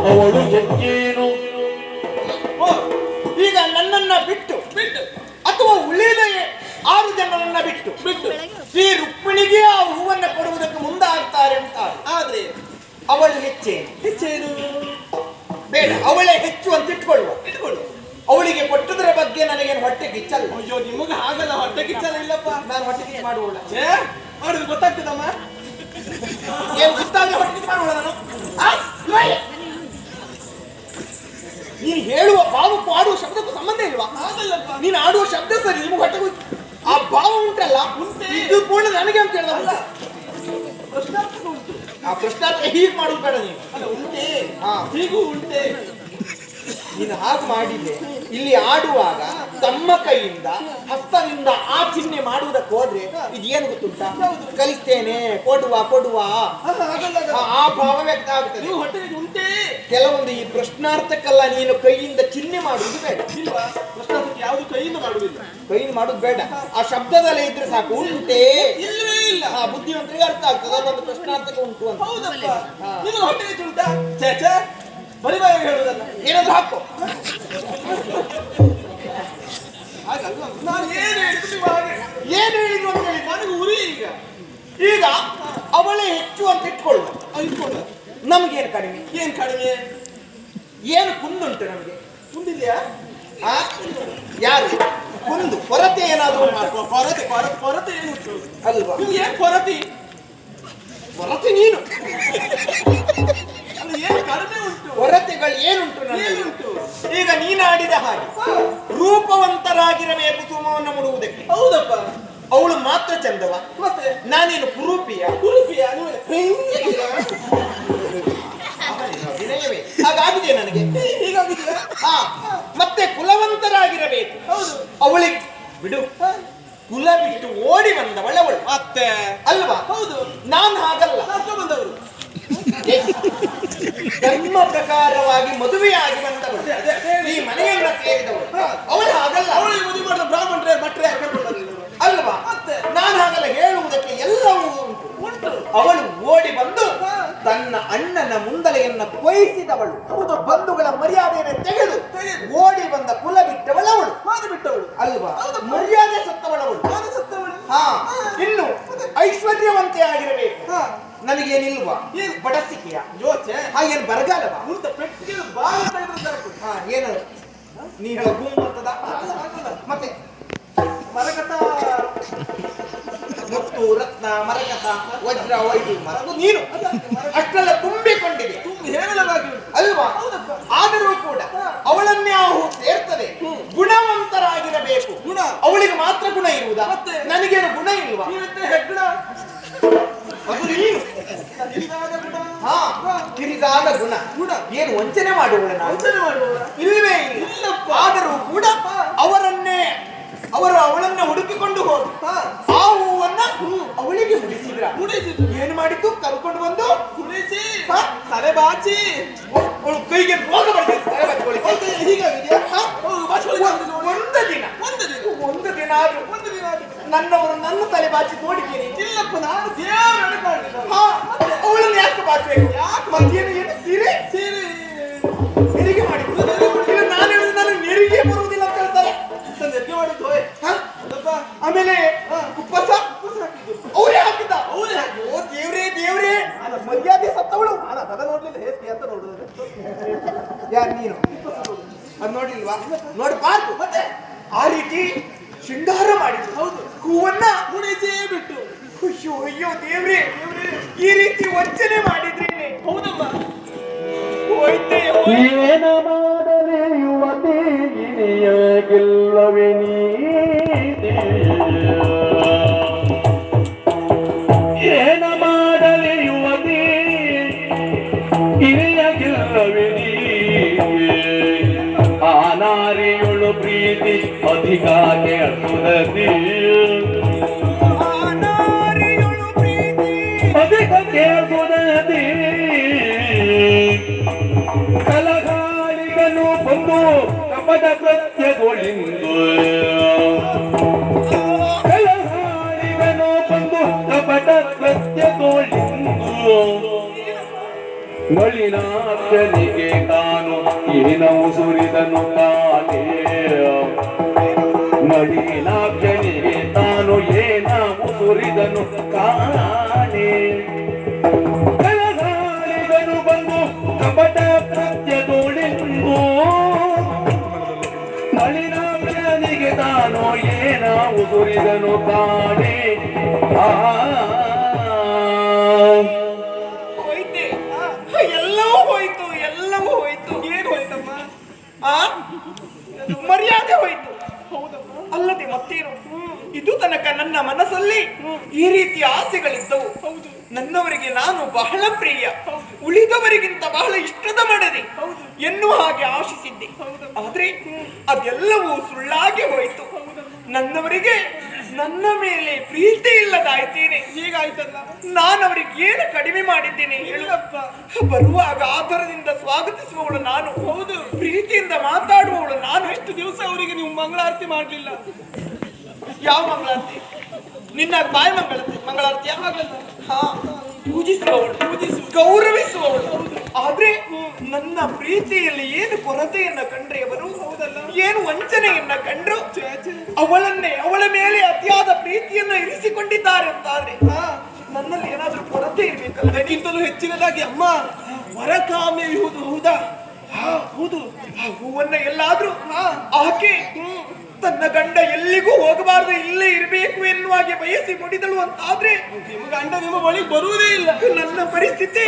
ಅವಳು ಹೆಜ್ಜೇನು. ಈಗ ನನ್ನನ್ನ ಬಿಟ್ಟು ಅಥವಾ ಉಳಿದ 6 ಜನರನ್ನ ಬಿಟ್ಟು ಈ ರುಕ್ಮಿಣಿಗೆ ಆ ಹೂವನ್ನ ಕೊಡುವುದಕ್ಕೆ ಮುಂದಾಗ್ತಾರೆ ಅಂತ ಆದ್ರೆ ಅವಳು ಹೆಚ್ಚೇನು ಬೇಡ, ಅವಳೇ ಹೆಚ್ಚು ಅಂತ ಇಟ್ಕೊಳ್ಳು. ಅವಳಿಗೆ ಕೊಟ್ಟದ್ರ ಬಗ್ಗೆ ನನಗೇನು ಹೊಟ್ಟೆ ಕಿಚ್ಚಲ್ಲ. ಅಯ್ಯೋ, ನಿಮಗೆ ಹಾಗಲ್ಲ, ಹೊಟ್ಟೆ ಕಿಚ್ಚಲ್ಲ. ಇಲ್ಲಪ್ಪ, ನಾನು ಹೊಟ್ಟೆ ಕಿಚ್ಚು ಮಾಡುವಳ. ಮಾಡುದು ಗೊತ್ತಾಗ್ತದಮ್ಮ. ಏನು ಗೊತ್ತಾಗಲಿ ಹೊಟ್ಟೆ ಕಿಚ್ಚು ಮಾಡುವಳ ನಾನು? ನೀನು ಹೇಳುವ ಭಾವಕ್ಕೂ ಆಡುವ ಶಬ್ದಕ್ಕೂ ಸಂಬಂಧ ಇಲ್ವಾ? ಹಾಗಲ್ಲಪ್ಪ, ನೀನು ಆಡುವ ಶಬ್ದ ಸರಿ, ನಿಮ್ಗೆ ಹೊಟ್ಟೆ ಆ ಭಾವ ಉಂಟಲ್ಲ, ಇದು ಕೂಡ ನನಗೆ ಅಂತ ಹೇಳಿದ ಪ್ರಶ್ನಾರ್ಥಕ ಉಂಟು. ಆ ಪ್ರಶ್ನಾರ್ಥಕ ಹೀಗೆ ಮಾಡುದು ಬೇಡ ನೀನು. ಅಲ್ಲ, ಉಂಟೆ, ಹಾ, ಹೀಗೂ ಉಂಟೆ. ನೀನು ಹಾಗೆ ಮಾಡಿದೆ. ಇಲ್ಲಿ ಆಡುವಾಗ ತಮ್ಮ ಕೈಯಿಂದ ಹಸ್ತದಿಂದ ಆ ಚಿಹ್ನೆ ಮಾಡುವುದಕ್ಕೆ ಹೋದ್ರೆ ಇದೇನು ಗೊತ್ತುಂಟಾ? ಕಲಿಸ್ತೇನೆ, ಕೊಡುವ ಆ ಭಾವ ವ್ಯಕ್ತ ಆಗುತ್ತದೆ. ನೀವು ಹೊಟ್ಟೆಗೆ ಉಂಟೆ. ಕೆಲವೊಂದು ಈ ಪ್ರಶ್ನಾರ್ಥಕಲ್ಲ, ನೀನು ಕೈಯಿಂದ ಚಿಹ್ನೆ ಮಾಡುವುದು ಬೇಡ. ಇಲ್ವಾ? ಪ್ರಶ್ನಾರ್ಥಕ ಯಾವುದು ಕೈಯಿಂದ ಮಾಡುವುದಿಲ್ಲ. ಕೈಯಿಂದ ಮಾಡುದು ಬೇಡ, ಆ ಶಬ್ದದಲ್ಲೇ ಇದ್ರೆ ಸಾಕು. ಉಂಟೆ ಇಲ್ಲವೇ ಇಲ್ಲ. ಆ ಬುದ್ಧಿವಂತರಿಗೆ ಅರ್ಥ ಆಗ್ತದೆ ಅದೊಂದು ಪ್ರಶ್ನಾರ್ಥಕ ಉಂಟು ಅಂತ. ಹೌದಪ್ಪ, ನಿಮಗೆ ಹೊಟ್ಟೆಗೆ ಉಂಟಾ? ಛೇ, ಬರಿ ಬಾಯಿ ಹೇಳುವುದಲ್ಲ, ಏನಾದ್ರು ಹಾಕು. ಹಾಗಲ್ವಾ? ನಾನು ಏನು ಹೇಳಿದ್ರು ನೀವು ಹಾಗೆ ಏನು ಹೇಳಿದ್ರು ಅಂತ ಹೇಳಿ ನನಗೆ ಉರಿ. ಈಗ ಅವಳೇ ಹೆಚ್ಚು ಅಂತ ಇಟ್ಕೊಳ್ಳು. ನಮ್ಗೇನು ಕಡಿಮೆ? ಏನ್ ಕಡಿಮೆ? ಏನು ಕುಂದುಂಟು ನಮಗೆ? ಕುಂದಿದ್ಯಾ? ಯಾರು ಕುಂದು? ಕೊರತೆ ಏನಾದ್ರು ಕೊರತೆ ಏನುಂಟು ಅಲ್ವಾ? ನಿಮ್ಗೆ ಏನ್ ಕೊರತೆ? ಕೊರತೆ ನೀನು. ಅದು ಏನು ಕಡಿಮೆ ಉಂಟು? ಕೊರತೆಗಳು ಏನುಂಟು ನನ್ನಲ್ಲಿ? ಈಗ ನೀನಾಡಿದ ಹಾಗೆ ರೂಪವಂತರಾಗಿರಬೇಕು ಸುಮವನ್ನು ಮುಡುವುದಕ್ಕೆ. ಹೌದಪ್ಪ, ಅವಳು ಮಾತ್ರ ಚಂದವ, ಮತ್ತೆ ನಾನೇನು ಕುರೂಪಿಯ? ವಿನಯವೇ ಹಾಗಾಗಿದೆ ನನಗೆ. ಹೀಗಾಗಿದೆಯಾ? ಹಾ, ಮತ್ತೆ ಕುಲವಂತರಾಗಿರಬೇಕು. ಹೌದು. ಅವಳಿಗೆ ಬಿಡು, ಕುಲ ಬಿಟ್ಟು ಓಡಿ ಬಂದವಳವಳು ಮತ್ತೆ ಅಲ್ವಾ? ಹೌದು. ನಾನು ಹಾಗಲ್ಲ, ಬಂದವರು ಧರ್ಮ ಪ್ರಕಾರವಾಗಿ ಮದುವೆಯಾಗಿ ಬಂದವಳು, ಈ ಮನೆಯನ್ನ ಸೇರಿದವಳು. ಅವಳು ಹಾಗಲ್ಲ. ಅವಳಿಗೆ ಮದುವೆ ಮಾಡಿದ ಬ್ರಾಹ್ಮಣರೇ ಭಟ್ರೆ ಅಲ್ವಾ? ನಾನು ಹಾಗಲ್ಲ, ಹೇಳುವುದಕ್ಕೆ ಎಲ್ಲವೂ ಉಂಟು. ಅವಳು ಓಡಿ ಬಂದು ತನ್ನ ಅಣ್ಣನ ಮುಂದಲೆಯನ್ನ ಕೊಯ್ಸಿದವಳು. ಬಂಧುಗಳ ಮರ್ಯಾದೆಯನ್ನು ತೆಗೆದು ಓಡಿ ಬಂದ ಕುಲ ಬಿಟ್ಟವಳವಳು, ಬಿಟ್ಟವಳು ಅಲ್ವಾ? ಮರ್ಯಾದೆ ಸತ್ತವಳವಳು. ಹಾ, ಇನ್ನು ಐಶ್ವರ್ಯವಂತೆ ಆಗಿರಬೇಕು. ನನಗೇನಿಲ್ವಾ? ಏನು ಬಡಸಿಕೆಯ ಯೋಚನೆ? ಏನು ಬರಗಾಲವಾ? ಮುಂದೆ ಪೆಟ್ಟಿಗೆ ಬಾಳ ಏನು ನೀ ಹೇಳ ಗುಮ್ಮತ್ತದ? ಮತ್ತೆ ಮರಕತ, ಮುತ್ತು ರತ್ನ ಮರಕತ ವಜ್ರ ವೈಢೂರ್ಯ ನೀನು ಅಷ್ಟೆಲ್ಲ ತುಂಬಿಕೊಂಡಿದೆ, ಹೇರಳವಾಗಿ ಅಲ್ವಾ? ಆದರೂ ಕೂಡ ಅವಳನ್ನೇ ಅವು ಸೇರ್ತದೆ. ಗುಣವಂತರಾಗಿರಬೇಕು. ಗುಣ ಅವಳಿಗೆ ಮಾತ್ರ ಗುಣ ಇರುವುದಾ? ನನಗೇನು ಗುಣ ಇಲ್ವಾ? ಹೆಗ್ಗಣ ಅದು ನೀನು. ಹಾ, ತಿರುಗಾದ ಗುಣ. ಏನು ವಂಚನೆ ಮಾಡುವಳ? ನಾವು ಇಲ್ಲವೇ ಇಲ್ಲ. ಆದರೂ ಕೂಡ ಅವಳನ್ನ ಹುಡುಕಿಕೊಂಡು ಹೋಗಿ ಆ ಹೂವನ್ನ ಅವಳಿಗೆ ಮುಡಿಸಿದ್ರ. ಏನು ಮಾಡಿದ್ದು? ಕರ್ಕೊಂಡು ಬಂದು ಕುಣಿಸಿ ತಲೆ ಬಾಚಿ ಅವಳು ಕೈಗೆ ರೋಗ ಹೀಗಾಗಿದೆಯಾ ಒಂದು ದಿನ ಆದ್ರೂ ನನ್ನವರು ನನ್ನ ತಲೆ ಬಾಚಿ ನೋಡಿದ್ದೀನಿ. ಇಲ್ಲಪ್ಪ ನಾನು ದೇವರನ್ನು ಕಾಣಲಿಲ್ಲ. ಅವಳನ್ನು ಯಾಕೆ ಬಾಚಬೇಕು? ಮತ್ತೇನು ಏನು ಸೀರೆ ಸೀರೆ ಹೆರಿಗೆ ಮಾಡಿದ್ದು? ಇಲ್ಲ ನಾನು ಹೇಳಿದ್ರೆ ನಾನು ನೆರಿಗೆ ಬರುವುದಿಲ್ಲ ಅಂತ ಹೇಳ್ತಾರೆ. ನೆರಿಗೆ ಮಾಡಿದ್ದು ಆಮೇಲೆ ಕುಪ್ಪಸ ಅವರೇ ಹಾಕಿದ್ದ. ಅವರೇ ಓ ದೇವ್ರೇ ದೇವ್ರೇ, ಮರ್ಯಾದೆ ಸತ್ತವಳು. ಅದ ನೋಡ್ಲಿಲ್ಲ ಹೇಗೆ ಅಂತ ನೋಡುದು. ಯಾರು ನೀನು? ಅದು ನೋಡ್ಲಿಲ್ವಾ? ನೋಡಬಾರ್ದು. ಮತ್ತೆ ಆ ರೀತಿ ಶೃಂಗಾರ ಮಾಡಿದ್ರು. ಹೌದು, ಹೂವನ್ನ ಉಣಿಸೇ ಬಿಟ್ಟು. ಅಯ್ಯೋ ಅಯ್ಯೋ ದೇವ್ರೇ, ಈ ರೀತಿ ವಂಚನೆ ಮಾಡಿದ್ರೇನೆ. ಹೌದಮ್ಮ. ಹೋಯ್ತೆ ಏನ ಮಾಡಲಿ ಯುವತಿ ಇನಿಯಾಗಿಲ್ಲವೇ ನೀತಿ, ಏನ ಮಾಡಲಿ ಯುವತಿ ಇನಿಯಾಗಿಲ್ಲವೇ ನೀತಿ, ಆ ನಾರಿಯೊಳು ಪ್ರೀತಿ ಅಧಿಕಾಗೆ ಅಸುರತಿ, ಅಧಿಕಕ್ಕೆ ಅಸುರತಿ, ಕಲಗಾಳಿಗನು ಬಂದು ಕಪಟ ಕೃತ್ಯಗೊಳಿಂದು, ಕಲಗಾಳಿಗನು ಬಂದು ಕಪಟ ಕೃತ್ಯಗೊಳಿಂದು, ನಳಿನಾಕ್ಷನಿಗೆ ತಾನು ಏನವು ಸುರಿದನು ಕಾಲೇ, ನಳಿನಾಕ್ಷನಿಗೆ ತಾನು ಏನವು ಸುರಿದನು ಕಾಲೇ, ಕಲಗಾಳಿಗನು ಬಂದು ಕಪಟ ಕೃತ್ಯಗೊಳಿಂದು, ನಳಿನಾಕ್ಷನಿಗೆ ತಾನು ಏನವು ಸುರಿದನು ಕಾಲೇ. ಹೋಯ್ತೆ, ಎಲ್ಲವೂ ಹೋಯ್ತು, ಎಲ್ಲವೂ ಹೋಯ್ತು. ಏನು ಹೋಯ್ತಮ್ಮ? ಆ ಮರ್ಯಾದೆ ಹೋಯ್ತು. ಹೌದಮ್ಮ. ಅಲ್ಲದೆ ಮತ್ತೇನು? ಇದು ತನಕ ನನ್ನ ಮನಸ್ಸಲ್ಲಿ ಈ ರೀತಿಯ ಆಸೆಗಳಿದ್ದವು. ಹೌದು. ನನ್ನವರಿಗೆ ನಾನು ಬಹಳ ಪ್ರಿಯ, ಉಳಿದವರಿಗಿಂತ ಬಹಳ ಇಷ್ಟದ ಮಡದಿ ಎನ್ನುವ ಹಾಗೆ ಆಶಿಸಿದ್ದೆ. ಆದ್ರೆ ಅದೆಲ್ಲವೂ ಸುಳ್ಳಾಗಿ ಹೋಯಿತು. ನನ್ನವರಿಗೆ ನನ್ನ ಮೇಲೆ ಪ್ರೀತಿ ಇಲ್ಲದಾಯ್ತೇನೆ. ಹೀಗಾಯ್ತಲ್ಲ. ನಾನು ಅವರಿಗೆ ಏನು ಕಡಿಮೆ ಮಾಡಿದ್ದೇನೆ ಹೇಳಪ್ಪ? ಬರುವಾಗ ಆಧಾರದಿಂದ ಸ್ವಾಗತಿಸುವವಳು ನಾನು. ಹೌದು. ಪ್ರೀತಿಯಿಂದ ಮಾತಾಡುವವಳು ನಾನು. ಎಷ್ಟು ದಿವಸ ಅವರಿಗೆ ನೀವು ಮಂಗಳಾರತಿ ಮಾಡ್ಲಿಲ್ಲ? ಯಾವ ಮಂಗಳಾರತಿ? ನಿನ್ನ ಬಾಯಿ ಮಂಗಳಾರತಿ ಆಗಲ್ಲ. ಹಾ, ಪೂಜಿಸುವವಳು, ಗೌರವಿಸುವವಳು. ಆದ್ರೆ ನನ್ನ ಪ್ರೀತಿಯಲ್ಲಿ ಏನು ಕೊರತೆಯನ್ನ ಕಂಡ್ರೆ ಅವರು, ಏನು ವಂಚನೆಯನ್ನ ಕಂಡ್ರು, ಅವಳ ಮೇಲೆ ಅತಿಯಾದ ಪ್ರೀತಿಯನ್ನ ಇರಿಸಿಕೊಂಡಿದ್ದಾರೆ ಅಂತಾದ್ರೆ ನನ್ನಲ್ಲಿ ಏನಾದ್ರೂ ಕೊರತೆ ಇರ್ಬೇಕಲ್ಲ. ಅದಕ್ಕಿಂತಲೂ ಹೆಚ್ಚಿನದಾಗಿ ಅಮ್ಮ ವರಕಾಮ್ಯ ಇರುವುದು. ಹೌದಾ? ಹೌದು. ಆ ಹೂವನ್ನ ಎಲ್ಲಾದ್ರೂ ಆಕೆ ತನ್ನ ಗಂಡ ಎಲ್ಲಿಗೂ ಹೋಗಬಾರದು, ಇಲ್ಲೇ ಇರಬೇಕು ಎನ್ನುವಾಗೆ ಬಯಸಿ ಮುಡಿದಳು ಅಂತಾದ್ರೆ ನಿಮ್ಮ ಗಂಡ ನಿಮ್ಮ ಬಳಿ ಬರುವುದೇ ಇಲ್ಲ. ನನ್ನ ಪರಿಸ್ಥಿತಿ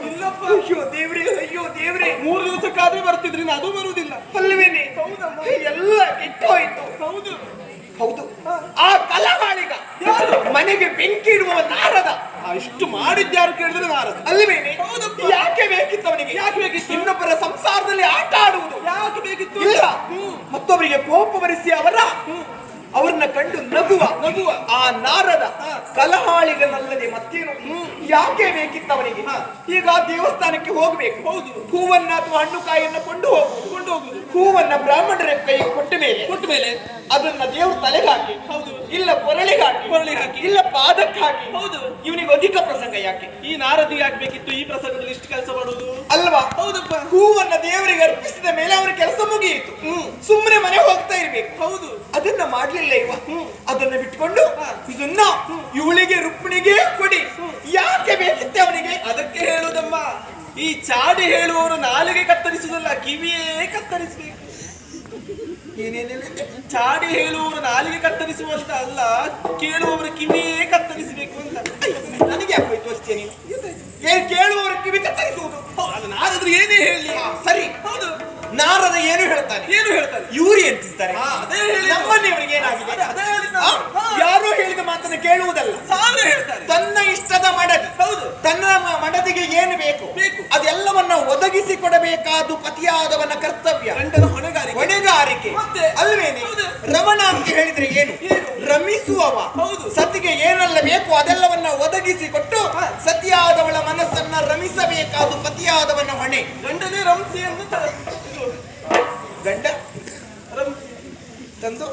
ಇಲ್ಲಪ್ಪ. ಅಯ್ಯೋ ದೇವ್ರೆ, ಅಯ್ಯೋ ದೇವ್ರೆ. 3 ದಿವಸಕ್ಕಾದ್ರೂ ಬರ್ತಿದ್ರಿ, ಅದು ಬರುವುದಿಲ್ಲ. ಅಲ್ವೇನೆ? ಎಲ್ಲ ಕೆಟ್ಟೋಯ್ತು. ಹೌದು ಹೌದು. ಆ ಕಲಹಾಳಿಗ ಮನೆಗೆ ಬೆಂಕಿ ಇಡುವ ನಾರದ ಇಷ್ಟು ಮಾಡಿದ್ಯಾರು ಕೇಳಿದ್ರೆ ನಾರದ ಅಲ್ವೇನೆ? ಹೌದಪ್ಪ. ಯಾಕೆ ಬೇಕಿತ್ತು ಅವನಿಗೆ? ಯಾಕೆ ಬೇಕಿತ್ತು? ಇನ್ನೊಬ್ಬರ ಸಂಸಾರದಲ್ಲಿ ಆಟ ಆಡುವುದು ಯಾಕೆ ಬೇಕಿತ್ತು? ಇಲ್ಲ. ಮತ್ತೊಬ್ಬರಿಗೆ ಕೋಪ ಬರಿಸಿ ಅವರನ್ನ ಕಂಡು ನಗುವ ಆ ನಾರದ ಕಲಹಾಳಿಗನಲ್ಲದೆ ಮತ್ತೇನು? ಯಾಕೆ ಬೇಕಿತ್ತು ಅವನಿಗೆ? ಈಗ ದೇವಸ್ಥಾನಕ್ಕೆ ಹೋಗ್ಬೇಕು. ಹೌದು. ಹೂವನ್ನ ಅಥವಾ ಹಣ್ಣು ಕಾಯಿಯನ್ನ ಕೊಂಡು ಹೋಗುದು. ಹೂವನ್ನ ಬ್ರಾಹ್ಮಣರ ಕೈಗೆ ಕೊಟ್ಟ ಮೇಲೆ ಅದನ್ನ ದೇವ್ರ ತಲೆಗೆ ಹಾಕಿ, ಹೌದು, ಇಲ್ಲ ಕೊರಳಿಗೆ ಹಾಕಿ, ಇಲ್ಲ ಪಾದಕ್ಕೆ ಹಾಕಿ. ಹೌದು. ಇವನಿಗೆ ಅಧಿಕ ಪ್ರಸಂಗ ಯಾಕೆ? ಈ ನಾರದಿಗೆ ಆಗ್ಬೇಕಿತ್ತು ಈ ಪ್ರಸಂಗದಲ್ಲಿ ಇಷ್ಟು ಕೆಲಸ ಮಾಡುವುದು ಅಲ್ವಾ? ಹೌದಪ್ಪ. ಹೂವನ್ನ ದೇವರಿಗೆ ಅರ್ಪಿಸಿದ ಮೇಲೆ ಅವನ ಕೆಲಸ ಮುಗಿಯಿತು. ಸುಮ್ಮನೆ ಮನೆ ಹೋಗ್ತಾ ಇರ್ಬೇಕು. ಹೌದು. ಅದನ್ನ ಮಾಡ್ಲಿಲ್ಲ ಇವ. ಅದನ್ನ ಬಿಟ್ಕೊಂಡು ಇದನ್ನ ಇವಳಿಗೆ ರುಕ್ಮಿಣಿಗೆ ಕೊಡಿ. ಯಾಕೆ ಬೇಕಿತ್ತೆ ಅವನಿಗೆ? ಅದಕ್ಕೆ ಹೇಳುದಮ್ಮ, ಈ ಚಾಡಿ ಹೇಳುವವರು ನಾಲಿಗೆ ಕತ್ತರಿಸುವುದಲ್ಲ, ಕಿವಿಯೇ ಕತ್ತರಿಸಬೇಕು. ಚಾಡಿ ಹೇಳುವವರು ನಾಲಿಗೆ ಕತ್ತರಿಸುವಂತ ಅಲ್ಲ, ಕೇಳುವವರ ಕಿವಿಯೇ ಕತ್ತರಿಸಬೇಕು ಅಂತ. ನನಗೆ ಯಾಕೆ ಹೋಯ್ತು ಅಷ್ಟೇ? ನೀನು ಕೇಳುವವರ ಕಿವಿ ಕತ್ತರಿಸುವುದು ಅದು ನಾರದ್ರು ಏನೇ ಹೇಳಿ. ಸರಿ. ಹೌದು. ನಾರದ ಏನು ಹೇಳ್ತಾನೆ? ಇವ್ರು ಎಂತಿದ್ದಾರೆ? ಅದೇ ಹೇಳಿ. ನಮ್ಮಲ್ಲಿ ಅವರಿಗೆ ಏನಾಗಿದೆ? ಅದೇ ಹೇಳಿದ. ಯಾರೋ ಹೇಳಿದ ಮಾತನ್ನು ಕೇಳುವುದಲ್ಲ, ಸಾವಿರ ಹೇಳ್ತಾರೆ. ತನ್ನ ಇಷ್ಟದ ಮಡದಿ. ಹೌದು. ತನ್ನ ಮಡದಿಗೆ ಏನು ಬೇಕು ಅದೆಲ್ಲವನ್ನ ಒದಗಿಸಿ ಕೊಡಬೇಕಾದು ಪತಿಯಾದವನ ಕರ್ತವ್ಯ, ಗಂಡನ ಹೊಣೆಗಾರಿಕೆ. ಮತ್ತೆ ಅಲ್ವೇನೆ? ರಮಣ ಅಂತ ಹೇಳಿದ್ರೆ ಏನು? ರಮಿಸುವವ. ಹೌದು. ಸತಿಗೆ ಏನೆಲ್ಲ ಬೇಕು ಅದೆಲ್ಲವನ್ನ ಒದಗಿಸಿ ಕೊಟ್ಟು ಸತಿಯಾದವಳ ಮನಸ್ಸನ್ನ ರಮಿಸಬೇಕಾದ ಪತಿಯಾದವನ ಹೊಣೆ. ಗಂಡನೇ ರಂಸಿ ಎಂದು ಗಂಡ ತಂದು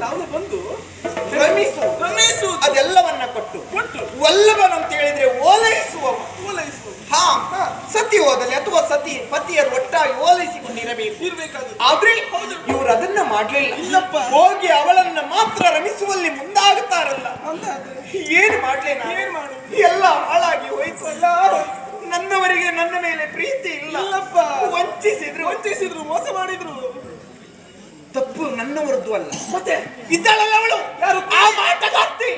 ನಾವು ಬಂದು ರಮಿಸು ಅದೆಲ್ಲವನ್ನ ಕೊಟ್ಟು ವಲ್ಲಭನ ಅಂತ ಹೇಳಿದ್ರೆ ಓಲೈಸುವ. ಹಾ, ಸತಿ ಹೋದಲ್ಲಿ ಅಥವಾ ಸತಿ ಪತಿಯರು ಒಟ್ಟಾಗಿ ಓಲೈಸಿಕೊಂಡಿರಬೇಕು. ಆದ್ರೆ ಇವರು ಅದನ್ನ ಮಾಡ್ಲಿಲ್ಲ. ಇಲ್ಲಪ್ಪ, ಹೋಗಿ ಅವಳನ್ನ ಮಾತ್ರ ರಮಿಸುವಲ್ಲಿ ಮುಂದಾಗುತ್ತಾರಲ್ಲ. ಏನ್ ಮಾಡ್ಲೇನ? ಎಲ್ಲ ಹಾಳಾಗಿ ಹೋಯ್ತು. ನನ್ನವರಿಗೆ ನನ್ನ ಮೇಲೆ ಪ್ರೀತಿ ಇಲ್ಲ. ವಂಚಿಸಿದ್ರು, ಮೋಸ ಮಾಡಿದ್ರು. ತಪ್ಪು ನನ್ನವರದ್ದು ಅಲ್ಲ. ಮತ್ತೆ ಇದ್ದಾಳಲ್ಲ ಅವಳು, ಯಾರು? ಆ ಮಾಟಗಾರ್ತಿ,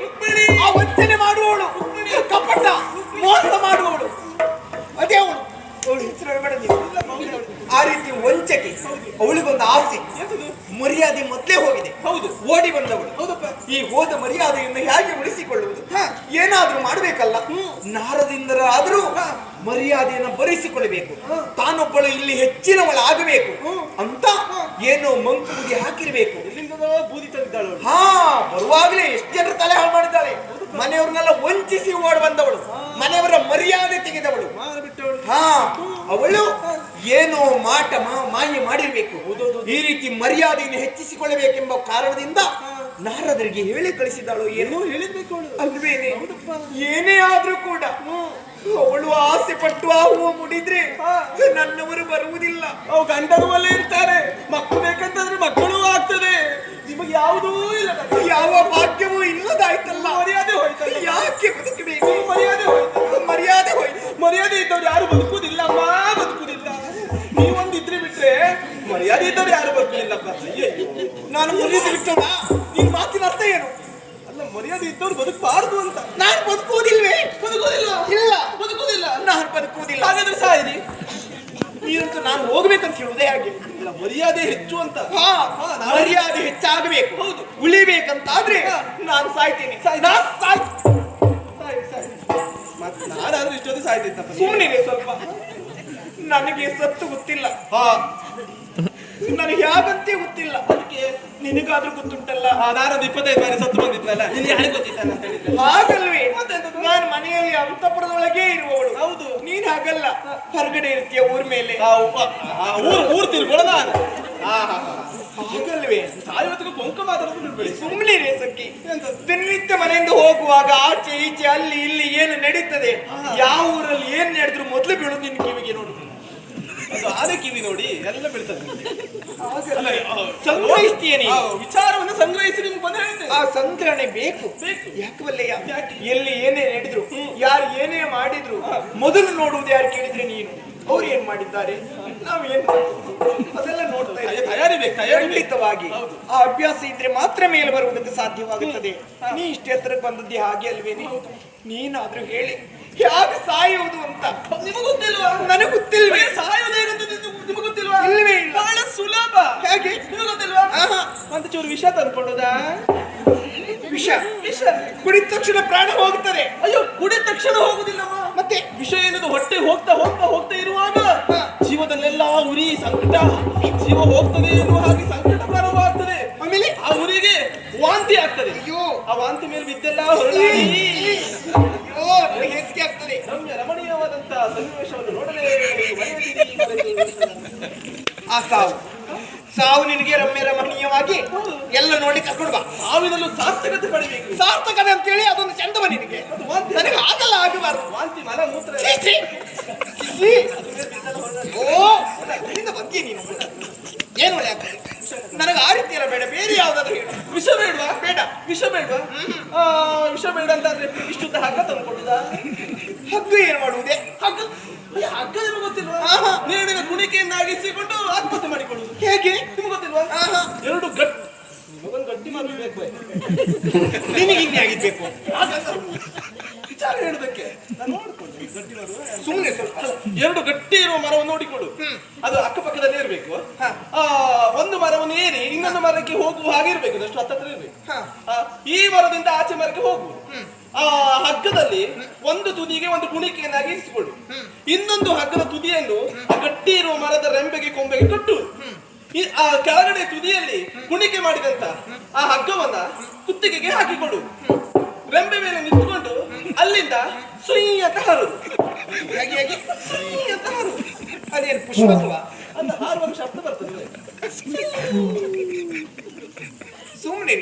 ಆ ವಂಚನೆ ಮಾಡುವವಳು, ಕಪಟ ಮೋಸ ಮಾಡುವವಳು, ಅದೇ ಅವಳು. ಅವಳು ಹೆಸರು ನೀವು. ಆ ರೀತಿ ವಂಚಕೆ. ಅವಳಿಗೊಂದು ಆಸೆ, ಮರ್ಯಾದೆ ಮೊದಲೇ ಹೋಗಿದೆ. ಹೌದು, ಓಡಿ ಬಂದವಳು. ಈ ಹೋದ ಮರ್ಯಾದೆಯನ್ನು ಹೇಗೆ ಉಳಿಸಿಕೊಳ್ಳುವುದು? ಏನಾದ್ರೂ ಮಾಡ್ಬೇಕಲ್ಲ. ನಾರದಿಂದರ ಆದ್ರೂ ಮರ್ಯಾದೆಯನ್ನು ಬರಿಸಿಕೊಳ್ಳಬೇಕು. ತಾನೊಬ್ಬಳು ಇಲ್ಲಿ ಹೆಚ್ಚಿನವಳಾಗಬೇಕು ಅಂತ ಏನೋ ಮಂಕು ಬುದ್ಧಿ ಹಾಕಿರ್ಬೇಕು. ಬೂದಿ ತಂದಿದ್ದಾಳು. ಹಾ, ಬರುವಾಗಲೇ ಎಷ್ಟು ಜನರ ತಲೆ ಹಾಳು ಮಾಡಿದ್ದಾಳೆ. ಮನೆಯವ್ರನ್ನೆಲ್ಲ ವಂಚಿಸಿ ಓಡ್ ಬಂದವಳು, ಮನೆಯವರ ಮರ್ಯಾದೆ ತೆಗೆದವಳು. ಹಾ, ಅವಳು ಏನೋ ಮಾಯ ಮಾಡಿರ್ಬೇಕು. ಈ ರೀತಿ ಮರ್ಯಾದೆಯನ್ನು ಹೆಚ್ಚಿಸಿಕೊಳ್ಳಬೇಕೆಂಬ ಕಾರಣದಿಂದ ನಾರದರಿಗೆ ಹೇಳಿ ಕಳಿಸಿದ್ದಾಳು. ಏನೋ ಹೇಳಿರ್ಬೇಕು ಅಲ್ವೇನೆ? ಏನೇ ಆದ್ರೂ ಕೂಡ ಅವಳು ಆಸೆ ಪಟ್ಟು ಆ ಹೂವು ಮುಡಿದ್ರೆ ನನ್ನವರು ಬರುವುದಿಲ್ಲ. ಅವು ಗಂಡರು ಅಲ್ಲೇ ಇರ್ತಾರೆ. ಮಕ್ಕಳು ಬೇಕಂತಂದ್ರೆ ಮಕ್ಕಳು ಆಗ್ತದೆ. ನಿಮಗೆ ಯಾವುದೂ ಇಲ್ಲ, ಯಾವ ಭಾಗ್ಯವೂ ಇಲ್ಲದಾಯ್ತಲ್ಲ. ಮರ್ಯಾದೆ ಹೋಯ್ತಲ್ಲ. ಯಾಕೆ ಬದುಕಬೇಕು? ಮರ್ಯಾದೆ ಹೋಯ್ತು. ಮರ್ಯಾದೆ ಇದ್ದವ್ರು ಯಾರು ಬದುಕುವುದಿಲ್ಲ ಅಮ್ಮ, ಬದುಕುವುದಿಲ್ಲ. ನೀವೊಂದಿದ್ರೆ ಬಿಟ್ರೆ ಮರ್ಯಾದೆ ಇದ್ದವ್ರು ಯಾರು ಬದುಕುವುದಿಲ್ಲಪ್ಪ. ನಾನು ಮರ್ಯಾದೆ ಬಿಟ್ಟೋಣ. ನಿನ್ ಮಾತಿನ ಅರ್ಥ ಏನು? ಅಲ್ಲ, ಮರ್ಯಾದೆ ಇದ್ದವ್ರು ಬದುಕಬಾರದು ಅಂತ. ನಾನು ಬದುಕುವುದಿಲ್ವೇ? ಇಲ್ಲ, ಬದುಕುವುದಿಲ್ಲ. ನಾನು ಬದುಕುವುದಿಲ್ಲ. ಹಾಗಾದ್ರೆ ಸಾಯಿರಿ. ನೀರಂತೂ ನಾನು ಹೋಗ್ಬೇಕಂತ ಹೇಳುವುದೇ ಹಾಗೆ. ಮರ್ಯಾದೆ ಹೆಚ್ಚು ಅಂತ. ಮರ್ಯಾದೆ ಹೆಚ್ಚಾಗಬೇಕು. ಹೌದು, ಉಳಿಬೇಕಂತಾದ್ರೆ ನಾನು ಸಾಯ್ತೀನಿ. ಮತ್ತೆ ನಾನಾದ್ರೂ ಇಷ್ಟೊಂದು ಸಾಯ್ತಿತ್ತಪ್ಪ. ಸುಮ್ಮನೆ ಸ್ವಲ್ಪ. ನನಗೆ ಸತ್ತು ಗೊತ್ತಿಲ್ಲ, ನನಗೆ ಯಾಗಂತೆ ಗೊತ್ತಿಲ್ಲ. ಅದಕ್ಕೆ ನಿನಗಾದ್ರೂ ಗೊತ್ತುಂಟಲ್ಲ. ನಾನೊಂದು 25 ಬಾರಿ ಸತ್ತು ಬಂದಿದ್ನಲ್ಲ, ನಿನ್ಗೆ ಯಾರಿಗೆ ಗೊತ್ತಿತ್ತಲ್ಲ ಅಂತ ಹೇಳಿದ್ರೆ. ಹಾಗಲ್ವೇ? ನಾನು ಮನೆಯಲ್ಲಿ ಅಂತಃಪುರದೊಳಗೆ ಇರುವವಳು. ಹೌದು, ನೀನ್ ಹಾಗಲ್ಲ, ಹೊರಗಡೆ ಇರ್ತೀಯ ಊರ್ ಮೇಲೆ. ಊರ್ ತಿರ್ಕೊಳ್ಳ ನಾನು. ಹಾಗಲ್ವೇ? ಸಾಯುವತ್ತಿಗೆ ಕೊಂಕ ಮಾತಾಡೋದು ಬಿಡ್ಬೇಡಿ. ಸುಮ್ಮನೆ ಸಖಿ. ದಿನನಿತ್ಯ ಮನೆಯಿಂದ ಹೋಗುವಾಗ ಆಚೆ ಈಚೆ ಅಲ್ಲಿ ಇಲ್ಲಿ ಏನು ನಡೀತದೆ, ಯಾವ ಊರಲ್ಲಿ ಏನ್ ನಡೆದ್ರು ಮೊದಲು ಬೀಳೋದು ನಿನ್ ಕಿವಿಗೆ. ನೋಡುದು ಅದು ಆನೆ ಕಿವಿ ನೋಡಿ ಎಲ್ಲ ಬೀಳ್ತದೆ. ಸಂಗ್ರಹಿಸ್ತೀಯ ನೀ ವಿಚಾರವನ್ನು ಸಂಗ್ರಹಿಸಿ ನಿಮ್ಗೆ ಬಂದ ಹೇಳಿದೆ. ಆ ಸಂಗ್ರಹಣೆ ಬೇಕು. ಯಾಕವಲ್ಲಯ್ಯ? ಎಲ್ಲಿ ಏನೇ ನಡೆದ್ರು, ಯಾರು ಏನೇ ಮಾಡಿದ್ರು ಮೊದಲು ನೋಡುವುದು ಯಾರು ಕೇಳಿದ್ರೆ ನೀನು. ಅವ್ರು ಏನ್ ಮಾಡಿದ್ದಾರೆ, ನಾವೇನ್ ಅದೆಲ್ಲ ನೋಡ್ತಾ ಇದ್ದೀವಿ. ತಯಾರಿ ಬೇಕು. ಖಂಡಿತವಾಗಿ ಆ ಅಭ್ಯಾಸ ಇದ್ರೆ ಮಾತ್ರ ಮೇಲೆ ಬರುವುದಕ್ಕೆ ಸಾಧ್ಯವಾಗುತ್ತದೆ. ನೀ ಇಷ್ಟೇ ಹತ್ರಕ್ಕೆ ಬಂದದ್ದೇ ಹಾಗೆ ಅಲ್ವೇನೆ? ನೀನಾದ್ರೂ ಹೇಳಿ ಹೇಗೆ ಸಾಯುವುದು ಅಂತ. ನಿಮಗೆ ಗೊತ್ತಿಲ್ವಾ? ನನಗೆ ಗೊತ್ತಿಲ್ವೇ? ಸಾಯುವುದು ಹೇಗಂತ ನಿಮಗೆ ಗೊತ್ತಿಲ್ವಾ? ಇಲ್ವೇ ಇಲ್ಲ. ಬಹಳ ಸುಲಭ. ಹೇಗೆ? ನಿಮಗೆ ಗೊತ್ತಿಲ್ವಾ? ಅಂತ ಚೂರು ವಿಷ ತಂದ್ಕೊಡೋದಾ? ವಿಷ ಕುಡಿದ ತಕ್ಷಣ ಪ್ರಾಣ ಹೋಗುತ್ತದೆ. ಅಯ್ಯೋ, ಕುಡಿದ ತಕ್ಷಣ ಹೋಗುದಿಲ್ಲಮ್ಮ. ಮತ್ತೆ ವಿಷ ಏನದು ಹೊಟ್ಟೆ ಹೋಗ್ತಾ ಹೋಗ್ತಾ ಹೋಗ್ತಾ ಇರುವಾಗ ಜೀವದಲ್ಲೆಲ್ಲ ಉರಿ ಸಂಕಟ, ಜೀವ ಹೋಗ್ತದೆ ಎನ್ನುವ ಹಾಗೆ ಸಂಕಟ ಪ್ರಾರಂಭವಾಗ್ತದೆ. ಆಮೇಲೆ ಆ ಉರಿಗೆ ವಾಂತಿ ಆಗ್ತದೆ. ಅಯ್ಯೋ, ಆ ವಾಂತಿ ಮೇಲೆ ಬಿದ್ದೆಲ್ಲ ಹೊರಳಿ ಹೇಸಿಗೆ ಆಗ್ತದೆ. ರಮ್ಯ ರಮಣೀಯವಾದಂತಹ ಸನ್ನಿವೇಶವನ್ನು ನೋಡಲೇ ಆ ಸಾವು ನಿನಗೆ ರಮ್ಯ ರಮಣೀಯವಾಗಿ ಎಲ್ಲ ನೋಡಿ ಕರ್ಕೊಂಡು ಬಾ. ಸಾವಿನಲ್ಲೂ ಸಾರ್ಥಕತೆ ಪಡಿಬೇಕು. ಸಾರ್ಥಕತೆ ಅಂತೇಳಿ ಅದೊಂದು ಚಂದವ ನಿನಗೆ. ನನಗೆ ಆಗಲ್ಲ, ಆಗಬಾರ್ದು. ವಾಂತಿ ಮಲ ಮೂತ್ರ ಬಂದಿಯ ನೀನು. ಏನು ಒಳ್ಳೆ ಆಗ್ತದೆ ನನಗೆ. ಆ ರೀತಿ ಎಲ್ಲ ಬೇಡ, ಬೇರೆ ಯಾವ್ದಾದ್ರು ಹೇಳು. ವಿಷ ಬೇಡವಾ? ಬೇಡ. ವಿಷ ಬೇಡವಾ? ವಿಷ ಬೇಡ ಅಂತಂದ್ರೆ ಇಷ್ಟುದ್ದ ಹಗ್ಗ ತಂದ್ಕೊಡುದ? ಹಗ್ಗ ಏನ್ ಮಾಡುವುದೇ? ಹಗ್ಗ ನಿಮಗೆ ಗೊತ್ತಿಲ್ವಾ? ನೇಣಿನ ಕುಣಿಕೆಯನ್ನಾಗಿಸಿಕೊಂಡು ಆತ್ಮಹತ್ಯೆ ಮಾಡಿಕೊಳ್ಳುವುದು. ಹೇಗೆ? ನಿಮ್ಗೆ ಗೊತ್ತಿಲ್ವಾ? ಎರಡು ನಿಮಗೊಂದು ಗಟ್ಟಿ ಮಾಡಬೇಕು. ನಿನಗೆ ಇನ್ನೇ ಆಗಿರ್ಬೇಕು. ವಿಚಾರ ಹೇಳುದಕ್ಕೆ ನಾನು ನೋಡ್ಕೊಂಡು ಗಟ್ಟಿ ಮಾಡುವ. ಸುಮ್ಮನೆ ಸ್ವಲ್ಪ ಎರಡು ಗಟ್ಟಿ ಇರುವ ಮರವನ್ನು ನೋಡಿಕೊಳ್ಳು. ಅದು ಅಕ್ಕಪಕ್ಕದಲ್ಲೇ ಇರಬೇಕು. ಒಂದು ಮರವನ್ನು ಏರಿ ಇನ್ನೊಂದು ಮರಕ್ಕೆ ಹೋಗುವ ಹಾಗೆ ಇರಬೇಕು. ಅಷ್ಟು ಹತ್ತಿರ ಇರಬೇಕು. ಈ ಮರದಿಂದ ಆಚೆ ಮರಕ್ಕೆ ಹೋಗುವ. ಆ ಹಗ್ಗದಲ್ಲಿ ಒಂದು ತುದಿಗೆ ಒಂದು ಕುಣಿಕೆಯನ್ನಾಗಿ ಇರಿಸಿಕೊಡು. ಇನ್ನೊಂದು ಹಗ್ಗದ ತುದಿಯನ್ನು ಗಟ್ಟಿ ಇರುವ ಮರದ ರೆಂಬೆಗೆ ಕೊಂಬೆಗೆ ಕಟ್ಟು. ಆ ಕೆಳಗಡೆ ತುದಿಯಲ್ಲಿ ಕುಣಿಕೆ ಮಾಡಿದಂತ ಆ ಹಗ್ಗವನ್ನ ಕುತ್ತಿಗೆಗೆ ಹಾಕಿಕೊಡು. ರೆಂಬೆ ಮೇಲೆ ನಿಂತ್ಕೊಂಡು ಅಲ್ಲಿಂದ ಸುಯಿ ಅಂತ ಹಾರುದು. ಹೇಗೆ ಹೇಗೆ ಸುಯಿ ಅಂತ ಹಾರುದು. ಅದೇನು ಪುಷ್ಪತ್ವ ಅಂತ ಹಾರುವಾಗ ಶಬ್ದ ಬರ್ತದೆ. ಸುಮ್ಮನೆ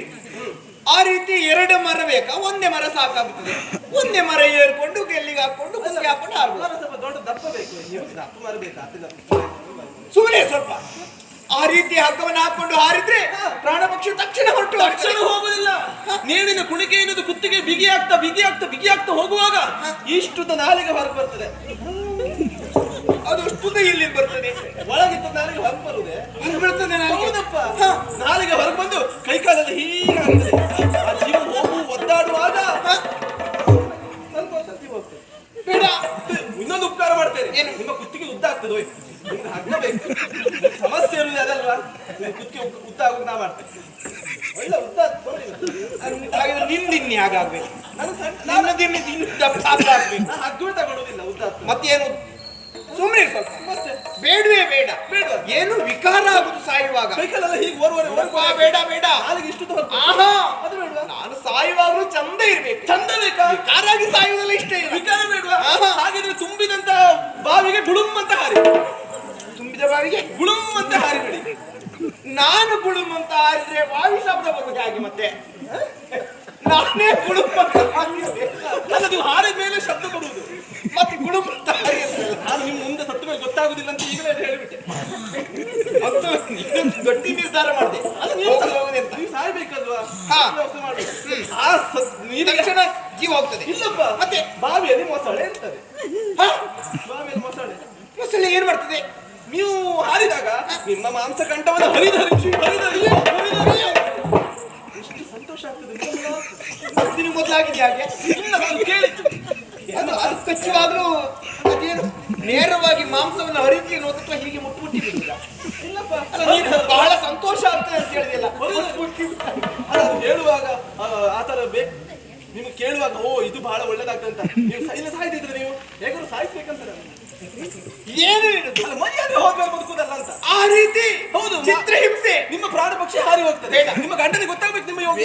ಆ ರೀತಿ ಎರಡು ಮರ ಬೇಕಾ? ಒಂದೇ ಮರ ಸಾಕಾಗುತ್ತದೆ. ಒಂದೇ ಮರ ಏರ್ಕೊಂಡು ಗೆಲ್ಲಿಗೆ ಹಾಕೊಂಡು ಕುಸಿಗೆ ಹಾಕೊಂಡು ಹಾರ್ಬೋದು. ಮರ ಸ್ವಲ್ಪ ದೊಡ್ಡ ದಪ್ಪ ಬೇಕು. ನೀವು ದಪ್ಪ ಮರ ಬೇಕಾ? ಸುಮ್ಮನೆ ಸ್ವಲ್ಪ ಆ ರೀತಿ ಹಗ್ಗವನ್ನು ಹಾಕೊಂಡು ಹಾರಿದ್ರೆ ಪ್ರಾಣ ಪಕ್ಷಿ ತಕ್ಷಣ ಹೊರಟು ತಕ್ಷಣ ಹೋಗುದಿಲ್ಲ. ನೇಣಿನ ಕುಣಿಕೆ ಎನ್ನುವುದು ಕುತ್ತಿಗೆ ಬಿಗಿ ಆಗ್ತಾ ಹೋಗುವಾಗ ಇಷ್ಟುದ ನಾಲಿಗೆ ಹೊರಗೆ ಬರ್ತದೆ. ಅದು ಅಷ್ಟುದ ಇಲ್ಲಿ ಬರ್ತದೆ. ಒಳಗಿದ್ದ ನಾಲಿಗೆ ಹೊರಗೆ ಬರುವುದೇ? ಹೊರಗೆ ಬರ್ತದೆ ಹೌದಪ್ಪ. ನಾಲಿಗೆ ಹೊರಗೆ ಬಂದು ಕೈಕಾಲಲ್ಲಿ ಹೀಗಾಗ್ತದೆ. ಆ ಜೀವ ಹೋಗು ಒದ್ದಾಡುವಾಗ ಸ್ವಲ್ಪ ಜೀವ ಹೋಗ್ತದೆ. ಬೇಡ, ಇನ್ನೊಂದು ಉಪಕಾರ ಮಾಡ್ತೇನೆ. ಏನು? ನಿಮ್ಮ ಕುತ್ತಿಗೆ ಉದ್ದ ಆಗ್ತದೆ. ಹೋಯ್ ನಿಮ್ಗೆ ಹಗ್ಗ ಬೇಕು. ಸಮಸ್ಯೆ ಇರುವುದು ಅದಲ್ವಾ? ನಿಮ್ಮ ಕುತ್ತಿಗೆ ಉದ್ದ ಆಗೋದು ನಾ ಮಾಡ್ತೇನೆ. ಒಳ್ಳೆ ಉದ್ದ ಹಾಗಿದ್ರೆ ನಿಂದಿನ್ನಿ ಹಾಗಾಗ್ಬೇಕು. ನನ್ನದಿನ್ನಿ ದಪ್ಪ ಆಗ್ಬೇಕು. ನಾ ಹಗ್ಗವೇ ತಗೊಳ್ಳೋದಿಲ್ಲ ಉದ್ದ ಆಗ್ತದೆ. ಮತ್ತೇನು? ಸುಮ್ಮನೆ ಸ್ವಲ್ಪ ಮತ್ತೆ ಬೇಡವೇ ಬೇಡ. ಬೇಡ. ಏನು ವಿಕಾರ ಆಗುದು ಸಾಯುವಾಗ? ಕೈಕಾಲೆಲ್ಲ ಹೀಗೆ ಓರ್ವರೆ ಬೇಡ ಬೇಡ. ನಾಲಿಗೆ ಇಷ್ಟು ಆಹಾ, ಅದು ಬೇಡವಾ? ನಾನು ಸಾಯುವಾಗಲೂ ಚಂದ ಇರ್ಬೇಕು. ಚಂದ ಬೇಕಾ? ವಿಕಾರಾಗಿ ಸಾಯುವುದೆಲ್ಲ ಇಷ್ಟ ಇಲ್ಲ. ವಿಕಾರ ಬೇಡವಾ? ಆಹಾ. ಹಾಗಿದ್ರೆ ತುಂಬಿದಂತ ಬಾವಿಗೆ ಗುಳುಮ್ ಅಂತ ಹಾರಿ. ತುಂಬಿದ ಬಾವಿಗೆ ಗುಳುಮ್ ಅಂತ ಹಾರಿಬಿಡಿ. ನಾನು ಗುಳುಮ್ ಅಂತ ಹಾರಿದ್ರೆ ಬಾವಿ ಶಬ್ದ ಬರುವುದು ಹಾಗೆ. ಮತ್ತೆ ನಾನೇ ಗುಳುಮ್ ಅಂತ ಹಾರಿದ್ರೆ ಅಲ್ಲ, ನೀವು ಹಾರಿದ ಮೇಲೆ ಶಬ್ದ ಬರುವುದು. ಮತ್ತೆ ಗುಳುಮ್ ಅಂತ ಹಾರಿದ್ರೆ ನಾನು ನಿಮ್ಮ ಮುಂದೆ ಸತ್ತ ಮೇಲೆ ಗೊತ್ತಾಗುದಿಲ್ಲ ಅಂತ ಈಗಲೇ ಹೇಳಿಬಿಟ್ಟೆ. ಮತ್ತು ನೀನು ಗಟ್ಟಿ ನಿರ್ಧಾರ ಮಾಡಿದೆ. ಅದು ನೀವು ಸಾಯ್ಬೇಕಲ್ವಾ? ಹಾ. ವ್ಯವಸ್ಥೆ ಮಾಡ್ಬೇಕು. ಆ ನೀರಿಗೆ ತಕ್ಷಣ ಜೀವ ಹೋಗ್ತದೆ. ಇಲ್ಲಪ್ಪ. ಮತ್ತೆ ಬಾವಿಯಲ್ಲಿ ಮೊಸಳೆ ಇರ್ತದೆ. ಹಾ? ಬಾವಿಯಲ್ಲಿ ಮೊಸಳೆ. ಮೊಸಳೆ ಏನ್ ಮಾಡ್ತದೆ? ನೀವು ಹಾರಿದಾಗ ನಿಮ್ಮ ಮಾಂಸ ಕಂಠವನ್ನು ಹರಿದರಿಸಿ ಎಷ್ಟು ಸಂತೋಷ ಆಗ್ತದೆ. ನಿನಗೆ ಮೊದಲಾಗಿದೆ ಹಾಗೆ? ಇಲ್ಲ, ನಾನು ಕೇಳಿದ್ದು. ಅದು ಕಚ್ಚುವಾಗಲೂ ಅದೇನು ನೇರವಾಗಿ ಮಾಂಸವನ್ನು ಹರಿಸಿ ನೋಡುತ್ತಾ ಹೀಗೆ ಮುಟ್ಟಿ ಬಿಡುವುದಿಲ್ಲ? ಇಲ್ಲಪ್ಪ. ಅಲ್ಲ, ನೀನು ಬಹಳ ಸಂತೋಷ ಆಗ್ತದೆ ಅಂತ ಹೇಳಿದೆಯಲ್ಲ. ಅಲ್ಲ, ಅದು ಹೇಳುವಾಗ ಆ ತರ ಬೇಕು. ನಿಮ್ಗೆ ಕೇಳುವಾಗ ಓ ಇದು ಬಹಳ ಒಳ್ಳೇದಾಗ್ತದೆ ಅಂತ ನೀವು ಇಲ್ಲ ಸಾಯ್ತಿದ್ರೆ ನೀವು ಹೇಗಾದ್ರು ಸಾಯಿಸ್ಬೇಕಂತ ಏನು ಹೇಳುದು? ಅಲ್ಲ, ಮರ್ಯಾದೆ ಹೋಗ್ಬೇಕು ಬದುಕುದಲ್ಲ ಅಂತ. ಆ ರೀತಿ ಹೌದು. ಚಿತ್ರಹಿಂಸೆ. ನಿಮ್ಮ ಪ್ರಾಣ ಪಕ್ಷಿ ಹಾರಿ ಹೋಗ್ತದೆ. ಬೇಡ. ನಿಮ್ಮ ಗಂಡನಿಗೆ ಗೊತ್ತಾಗ್ಬೇಕು ನಿಮ್ಮ ಯೋಗ.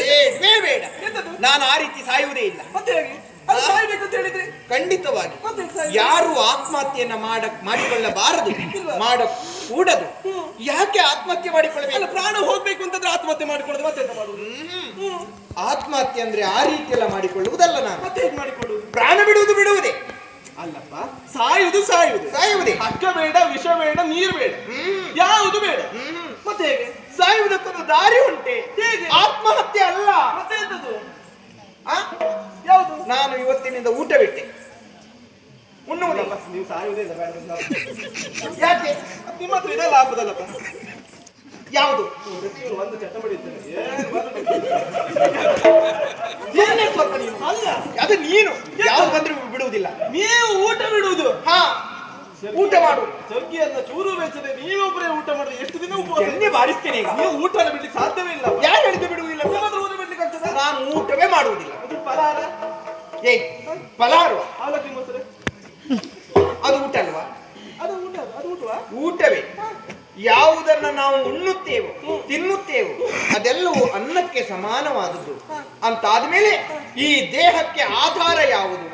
ಬೇಡ. ಎಂತದ್ದು? ನಾನು ಆ ರೀತಿ ಸಾಯುವುದೇ ಇಲ್ಲ. ಮತ್ತೆ ಹೇಗೆ ಅದು ಸಾಯ್ಬೇಕಂತ ಹೇಳಿದ್ರೆ? ಖಂಡಿತವಾಗಿ ಮತ್ತೆ ಹೇಗೆ ಸಾಯ್ಬೇಕು? ಯಾರು ಆತ್ಮಹತ್ಯೆಯನ್ನ ಮಾಡಿಕೊಳ್ಳಬಾರದು, ಮಾಡಕೂಡದು. ಯಾಕೆ ಆತ್ಮಹತ್ಯೆ ಅಲ್ಲ, ಮಾಡಿಕೊಳ್ಳಬೇಕು? ಪ್ರಾಣ ಹೋಗ್ಬೇಕು ಅಂತಂದ್ರೆ ಆತ್ಮಹತ್ಯೆ ಮಾಡಿಕೊಳ್ಳೋದು. ಮತ್ತೆ ಎಂತ ಮಾಡುದು? ಆತ್ಮಹತ್ಯೆ ಅಂದ್ರೆ ಆ ರೀತಿಯೆಲ್ಲ ಮಾಡಿಕೊಳ್ಳುವುದಲ್ಲ. ನಾನು ಮತ್ತೆ ಹೇಗೆ ಮಾಡಿಕೊಳ್ಳುದು? ಪ್ರಾಣ ಬಿಡುವುದೇ. ಅಲ್ಲಪ್ಪ, ಸಾಯುವುದು ಸಾಯುವುದೇ. ಹಗ್ಗ ಬೇಡ, ವಿಷ ಬೇಡ, ನೀರು ಬೇಡ, ಯಾವುದು ಬೇಡ. ಮತ್ತೆ ಹೇಗೆ ಸಾಯುವುದಕ್ಕೊಂದು ದಾರಿ ಉಂಟೆ. ಹೇಗೆ? ಆತ್ಮಹತ್ಯೆ ಅಲ್ಲ. ಮತ್ತೆ ಎಂತದ್ದು? ಆ? ಯಾವುದು? ನಾನು ಇವತ್ತಿನಿಂದ ಊಟ ಬಿಟ್ಟೆ, ಉಣ್ಣುವುದಿಲ್ಲ. ನೀವು ಸಾಯುವುದೇ ಇಲ್ಲ. ಬೇಡ. ಯಾಕೆ? ನಿಮ್ಮ ಹತ್ರ ಇದೆಲ್ಲ ಆಗುದಲ್ಲಪ್ಪ. ಯಾವುದು? ಪ್ರತಿಯೊಂದು ಒಂದು ಚಟ ಮಾಡಿದ್ದೇನೆ. ಏನೇ ಸ್ವಲ್ಪ ನೀನು. ಅಲ್ಲ, ಅದು ನೀನು ಯಾವ್ದು ಬಂದ್ರೂ ಬಿಡುವುದಿಲ್ಲ. ನೀವು ಊಟ ಬಿಡುವುದು. ಹಾ, ಊಟ ಮಾಡು. ಸಗ್ಗಿಯನ್ನ ಚೂರು ವೆಚ್ಚದೆ ನೀವೊಬ್ಬರೇ ಊಟ ಮಾಡಿದ್ರೆ ಎಷ್ಟು ದಿನ ಉಪವಾಸ? ಎಣ್ಣೆ ಬಾರಿಸ್ತೇನೆ ಈಗ. ನೀವು ಊಟ ಬಿಡ್ಲಿಕ್ಕೆ ಸಾಧ್ಯವೇ ಇಲ್ಲ. ಯಾರು ಹೇಳಿದ್ದು ಬಿಡುವುದಿಲ್ಲ? ಏನಾದ್ರೂ ಊಟ ಬಿಡ್ಲಿಕ್ಕೆ ಆಗ್ತದ? ನಾನು ಊಟವೇ ಮಾಡುವುದಿಲ್ಲ. ಅದು ಫಲಹಾರ, ಫಲಾರು ಅವಲಕ್ಕಿ ಮೊಸರು, ಅದು ಊಟ ಅಲ್ವಾ? ಅದು ಊಟ. ಅದು ಊಟವಾ? ಊಟವೇ. ಯಾವುದನ್ನ ನಾವು ಉಣ್ಣುತ್ತೇವೋ ತಿನ್ನುತ್ತೇವೋ ಅದೆಲ್ಲವೂ ಅನ್ನಕ್ಕೆ ಸಮಾನವಾದದ್ದು ಅಂತಾದ್ಮೇಲೆ ಈ ದೇಹಕ್ಕೆ ಆಧಾರ ಯಾವುದು?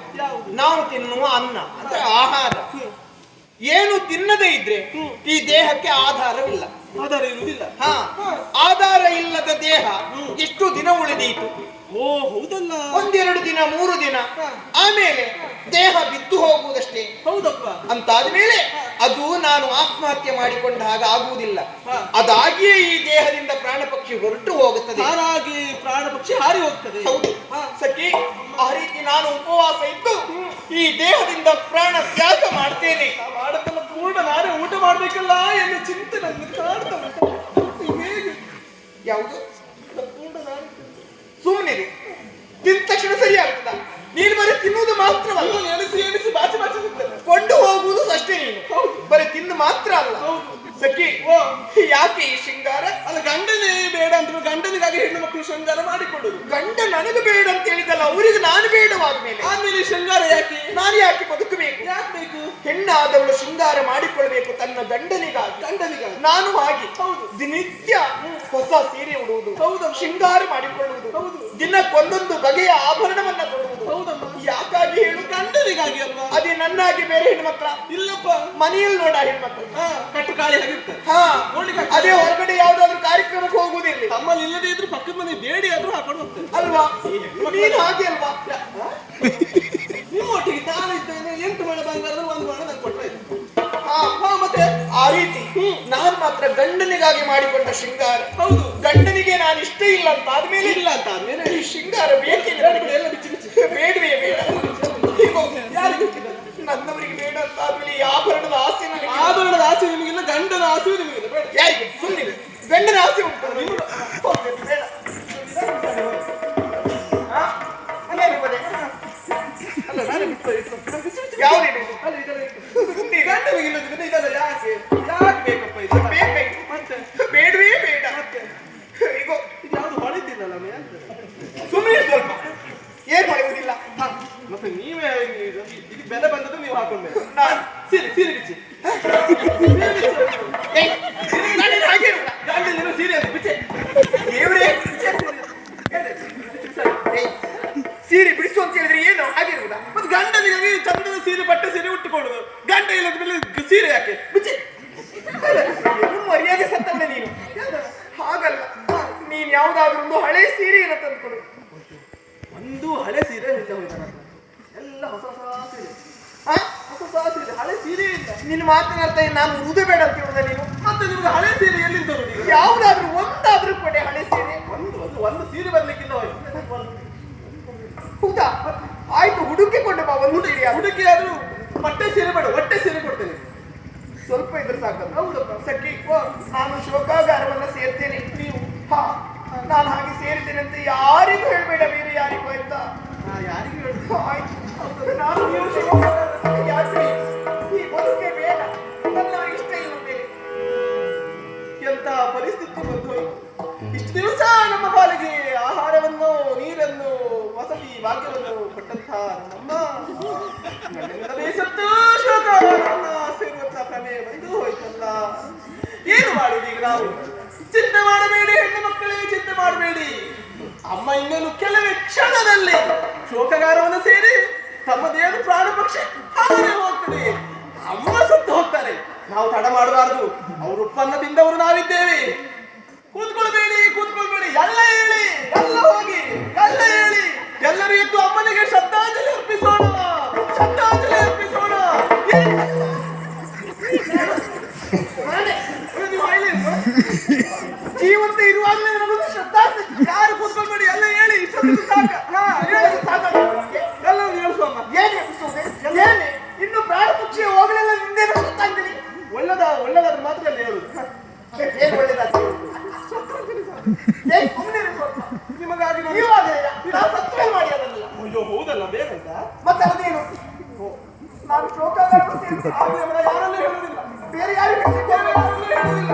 ನಾವು ತಿನ್ನುವ ಅನ್ನ ಅಂದ್ರೆ ಆಹಾರ. ಏನು ತಿನ್ನದೇ ಇದ್ರೆ ಈ ದೇಹಕ್ಕೆ ಆಧಾರವಿಲ್ಲ. ಆಧಾರ ಇರುವುದಿಲ್ಲ. ಹಾ, ಆಧಾರ ಇಲ್ಲದ ದೇಹ ಎಷ್ಟು ದಿನ ಉಳಿದೀತು? ಓ ಹೌದಲ್ಲ. 1-2 ದಿನ 3 ದಿನ ಆಮೇಲೆ ದೇಹ ಬಿದ್ದು ಹೋಗುವುದಷ್ಟೇ. ಹೌದಪ್ಪ. ಅಂತಾದ್ಮೇಲೆ ಅದು ನಾನು ಆತ್ಮಹತ್ಯೆ ಮಾಡಿಕೊಂಡ ಹಾಗೆ ಆಗುವುದಿಲ್ಲ. ಅದಾಗಿಯೇ ಈ ದೇಹದಿಂದ ಪ್ರಾಣ ಪಕ್ಷಿ ಹೊರಟು ಹೋಗುತ್ತದೆ. ಹಾರಾಗಿ ಪ್ರಾಣ ಪಕ್ಷಿ ಹಾರಿ ಹೋಗ್ತದೆ. ಹೌದು ಸಖಿ, ಆ ರೀತಿ ನಾನು ಉಪವಾಸ ಇದ್ದು ಈ ದೇಹದಿಂದ ಪ್ರಾಣ ತ್ಯಾಗ ಮಾಡ್ತೇನೆ. ಮಾಡಕ್ಕಲ್ಲ, ಪೂರ್ಣ ನಾನೇ ಊಟ ಮಾಡ್ಬೇಕಲ್ಲ ಎನ್ನುವ ಚಿಂತೆ ನನಗೆ ಕಾಡ್ತದೆ. ಹೇಗೆ? ಯಾವುದು? ಪೂರ್ಣ ನಾನೇ ಸುಮ್ಮನಿರು. ತಿಂದ ತಕ್ಷಣ ಸರಿ ಆಗ್ತದ? ನೀನು ಬರೀ ತಿನ್ನುವುದು ಮಾತ್ರವಲ್ಲ, ಎಣಿಸಿ ಬಾಚಿ ಸಿಗ್ತದೆ. ಕೊಂಡು ಹೋಗುವುದು ಅಷ್ಟೇ. ನೀನು ಬರೀ ತಿನ್ನು ಮಾತ್ರ ಅಲ್ಲ ಸಖಿ. ಯಾಕೆ ಈ ಶೃಂಗಾರ? ಅಲ್ಲ, ಗಂಡನೇ ಬೇಡ ಅಂತ ಗಂಡನಿಗಾಗಿ ಹೆಣ್ಣು ಮಕ್ಕಳು ಶೃಂಗಾರ ಮಾಡಿಕೊಳ್ಳುದು. ಗಂಡ ನನಗೆ ಬೇಡ ಅಂತ ಹೇಳಿದಲ್ಲ, ಅವರಿಗೆ ನಾನು ಬೇಡವಾದ್ಮೇಲೆ ಆಮೇಲೆ ಶೃಂಗಾರ ಯಾಕೆ? ನಾನು ಯಾಕೆ ಬದುಕಬೇಕು? ಯಾಕೆ ಬೇಕು? ಹೆಣ್ಣಾದವಳು ಶೃಂಗಾರ ಮಾಡಿಕೊಳ್ಳಬೇಕು ತನ್ನ ಗಂಡನಿಗಾಗಿ. ನಾನು ಹಾಗೆ ಹೌದು. ದಿನಿತ್ಯ ಹೊಸ ಸೀರೆ ಉಡುವುದು, ಹೌದು. ಶೃಂಗಾರ ಮಾಡಿಕೊಳ್ಳುವುದು, ದಿನಕ್ಕೊಂದೊಂದು ಬಗೆಯ ಆಭರಣವನ್ನ ಕೊಡುವುದು. ಹೌದಮ್ಮ. ಯಾಕಾಗಿ ಹೇಳು? ಗಂಡನಿಗಾಗಿ ಅಲ್ವಾ? ಅದೇ ನನ್ನಾಗಿ ಬೇರೆ ಹೆಣ್ಮಕ್ಳ ಇಲ್ಲಪ್ಪ. ಮನೆಯಲ್ಲಿ ನೋಡ ಹೆಣ್ಮಕ್ಳು ಕಟ್ಟು ಕಾಳಿ ಆಗಿರ್ತಾರೆ. ಹಾ ನೋಡ್ಲಿಕ್ಕೆ ಅದೇ ಹೊರಗಡೆ ಯಾವ್ದಾದ್ರು ಕಾರ್ಯಕ್ರಮಕ್ಕೆ ಹೋಗುದಿಲ್ಲ. ತಮ್ಮಲ್ಲಿ ಇಲ್ಲದೆ ಇದ್ರು ಪಕ್ಕದ ಮನೆ ಬೇಡಿ ಆದ್ರೂ ಹಾಕೊಂಡು ಹೋಗ್ತಾರೆ ಅಲ್ವಾ? ನೀನ್ ಹಾಗೆ ಅಲ್ವಾ? ನಿಮ್ಮ ಒಟ್ಟಿಗೆ ನಾನು ಇದ್ದೇನೆ. 8 ಮಳೆ ಬಂಗಾರದಲ್ಲಿ 1 ಮಳೆ ನಂಗೆ ಕೊಟ್ಟರೆ ಮತ್ತೆ ಆ ರೀತಿ ನಾನ್ ಮಾತ್ರ ಗಂಡನಿಗಾಗಿ ಮಾಡಿಕೊಂಡ ಶೃಂಗಾರ. ಹೌದು. ಗಂಡನಿಗೆ ನಾನು ಇಷ್ಟ ಇಲ್ಲ ಅಂತ ಆದ್ಮೇಲೆ ಇಲ್ಲ ಅಂತ ಆದ್ಮೇಲೆ ಈ ಶೃಂಗಾರ ಬೇಕಿಲ್ಲ. ಎಲ್ಲ ಬಿಚ್ಚಿ ಬಿಚ್ಚಿ ಬೇಡವೇ ಬೇಡ. ಹೀಗೋ ಯಾರಿಗೆ ನನ್ನವರಿಗೆ ಬೇಡ ಅಂತ ಆದ್ಮೇಲೆ ಈ ಆಭರಣದ ಆಸೆ ನನಗೆ. ಆಭರಣದ ಆಸೆ ನಿಮಗಿಲ್ಲ, ಗಂಡನ ಆಸೆಯೂ ನಿಮಗಿಲ್ಲ. ಬೇಡ. ಯಾರಿಗೆ? ಸುಮ್ಮನೆ ಗಂಡನ ಆಸೆ ಉಂಟು ನಿಮ್ಗೆ. ಹೋಗ್ಬೇಕು, ಬೇಡ. ಅಲ್ಲ ನಾನೇ ಬಿಟ್ಟು ಯಾವ್ದು ಗಂಡನಿಗಿಲ್ಲ ಇದೆಲ್ಲ ಯಾಕೆ ಯಾಕೆ ಬೇಕಪ್ಪ ಇದು? ಬೇಕು ಮತ್ತೆ ಬೇಡವೇ ಬೇಡ. ಮತ್ತೆ ಈಗ ಇದು ಯಾವ್ದು ಹೊಳಿತಿಲ್ಲಲ್ಲ ಸುಮ್ಮನೆ ಸ್ವಲ್ಪ ಏನ್ ಮಾಡುವುದಿಲ್ಲ. ಮತ್ತೆ ನೀವೇ ಇದು ಬೆಲೆ ಬಂದದ್ದು ನೀವು ಹಾಕೊಂಡ್ಬೇಕು. ನಾನು ಸೀರೆ ಸೀರೆ ಬಿಚ್ಚಿ ಹಾಗೆ ಇರುವುದ? ಗಂಡನಿರೋ ಸೀರೆ ಅಂತ ಬಿಚ್ಚೆ ದೇವ್ರೇ, ಸೀರೆ ಬಿಡಿಸು ಅಂತ ಹೇಳಿದ್ರೆ ಏನು ಹಾಗೆ ಇರುವುದ? ಮತ್ತೆ ಗಂಡನಿಗಾಗಿ ಚಂದದ ಸೀರೆ ಪಟ್ಟೆ ಸೀರೆ ಉಟ್ಟುಕೊಳ್ಳುದು. ಗಂಡ ಇಲ್ಲದ ಮೇಲೆ ಸೀರೆ ಯಾಕೆ ಬಿಚ್ಚೆ? ಮರ್ಯಾದೆ ಸತ್ತವಳೆ ನೀನು. ಹಾಗಲ್ಲ, ನೀನ್ ಯಾವ್ದಾದ್ರು ಒಂದು ಹಳೆ ಸೀರೆಯನ್ನು ತಂದ್ಕೊಡು. ಒಂದು ಹಳೆ ಸೀರೆ ಇಲ್ಲ ಹೋಯ್ತಾರ, ಎಲ್ಲ ಹೊಸ ಹೊಸ ಸೀರೆ. ಹಾ, ಹೊಸ ಹೊಸ ಸೀರೆ, ಹಳೆ ಸೀರೆ ಇಲ್ಲ. ನಿನ್ನ ಮಾತಿನ ಅರ್ಥ ನಾನು ಉರುದು ಬೇಡ ಅಂತ ಹೇಳುದ ನೀನು? ಮತ್ತೆ ನಿಮ್ಗೆ ಹಳೆ ಸೀರೆ ಎಲ್ಲಿಂದ ನೋಡಿ? ಯಾವ್ದಾದ್ರು ಒಂದಾದ್ರೂ ಕೊಡೆ ಹಳೆ ಸೀರೆ. ಒಂದು ಸೀರೆ ಬರ್ಲಿಕ್ಕಿಲ್ಲ ಹೋಯ್ತು. ಹೌದಾ? ಆಯ್ತು, ಹುಡುಕಿಕೊಂಡು ಬಾ ಒಂದು ಸೀರೆ. ಹುಡುಕಿ ಆದ್ರೂ ಬಟ್ಟೆ ಸೀರೆ ಬೇಡ, ಹೊಟ್ಟೆ ಸೀರೆ ಕೊಡ್ತೇನೆ. ಸ್ವಲ್ಪ ಇದ್ರೆ ಸಾಕಲ್ಲ. ಹೌದಪ್ಪ. ಸಖಿ, ನಾನು ಶೋಕಾಗಾರವನ್ನ ಸೇರ್ತೇನೆ. ನೀವು ನಾನು ಹಾಗೆ ಸೇರಿದ್ದೇನೆ ಅಂತ ಯಾರಿಗೂ ಹೇಳ್ಬೇಡ, ಬೇರೆ ಯಾರಿಗೂ ಆಯ್ತಾ? ಯಾರಿಗೂ ಹೇಳುದು? ಆಯ್ತು. ನಾನು ನೀವು ಶೋಕಾಗಾರ ಯಾಕೆ? ಈ ಬದುಕೆ ಬೇಡ, ನನ್ನವರಿಗೆ ಇಷ್ಟ ಇಲ್ಲ ಮೇಲೆ. ಎಂತ ಪರಿಸ್ಥಿತಿ ಬಂದು ಇಷ್ಟು ದಿವಸ ನಮ್ಮ ಪಾಲಿಗೆ ಆಹಾರವನ್ನು, ನೀರನ್ನು, ವಸತಿ ಭಾಗ್ಯವನ್ನು ಕೊಟ್ಟಂತಹ ನಮ್ಮ ಬೇಸತ್ತು ಶೋಕವನ್ನು ಸೇರುವಂತ ಪ್ರಮೇಯ ಬಂದು ಹೋಯ್ತಲ್ಲ. ಏನು ಮಾಡುದು ಈಗ ನಾವು? ಚಿಂತೆ ಮಾಡಬೇಡಿ ಹೆಣ್ಣು ಮಕ್ಕಳೇ, ಚಿಂತೆ ಮಾಡಬೇಡಿ. ಅಮ್ಮ ಇನ್ನೇನು ಕೆಲವೇ ಕ್ಷಣದಲ್ಲಿ ಶೋಕಗಾರವನ್ನು ಸೇರಿ ತಮ್ಮ ದೇಹದ ಪ್ರಾಣ ಪಕ್ಷಿ ಹಾಗೆ ಹೋಗ್ತದೆ. ಅಮ್ಮ ಸತ್ತು ಹೋಗ್ತಾರೆ, ನಾವು ತಡ ಮಾಡಬಾರದು. ಅವರು ಉಪ್ಪನ್ನ ತಿಂದವರು ನಾವಿದ್ದೇವೆ. ಕೂತ್ಕೊಳ್ಬೇಡಿ, ಕೂತ್ಕೊಳ್ಬೇಡಿ, ಎಲ್ಲ ಹೇಳಿ, ಎಲ್ಲ ಹೋಗಿ, ಎಲ್ಲ ಹೇಳಿ, ಎಲ್ಲರೂ ಎದ್ದು ಅಮ್ಮನಿಗೆ ಶ್ರದ್ಧಾಂಜಲಿ ಅರ್ಪಿಸೋಣ, ಶ್ರದ್ಧಾಂಜಲಿ ಅರ್ಪಿಸೋಣ. ನೀವು ಹೇಳಿ, ಜೀವಂತ ಇರುವಾಗಲೇ ನನ್ನದು ಶ್ರದ್ಧಾಂಜಲಿ. ಯಾರು ಕೂತ್ಕೊಳ್ಬೇಡಿ, ಎಲ್ಲ ಹೇಳಿ, ಇಷ್ಟೊಂದು ಸಾಕ. ಹೇಳೋದು ಸಾಕಲ್ಲ? ಎಲ್ಲ ಹೇಳಿಸುವ ಅಮ್ಮ. ಏನ್ ಎಬ್ಬಿಸೋದೆ? ಏನೇ ಇನ್ನು ಪ್ರಾಣ ಪಕ್ಷಿ ಹೋಗಲಿಲ್ಲ, ನಿಂದೇನು ಶ್ರದ್ಧಾಂಜಲಿ? ಒಳ್ಳೆದಾದ್ರೆ ಮಾತ್ರ ಎಲ್ಲ ಹೇಳುದು. ಏನ್ ಒಳ್ಳೇದಾಗ್ತದೆ? ಸುಮ್ಮನೆ ಸ್ವಲ್ಪ ನಿಮಗಾಗಿ ನೀವಾಗಲೇ ನಾವು ಸತ್ವೆ ಮಾಡಿ ಅದನ್ನೆಲ್ಲ. ಅಯ್ಯೋ ಹೌದಲ್ಲ, ಬೇಕಂತ ಮತ್ತೆ ಅದೇನು? ನಾನು ಶೋಕಾಗಾರ ಸೇರಿಸಿ ಯಾರಲ್ಲೂ ಹೇಳುದಿಲ್ಲ, ಬೇರೆ ಯಾರಿಗೂ ಯಾರಲ್ಲೂ ಹೇಳುದಿಲ್ಲ.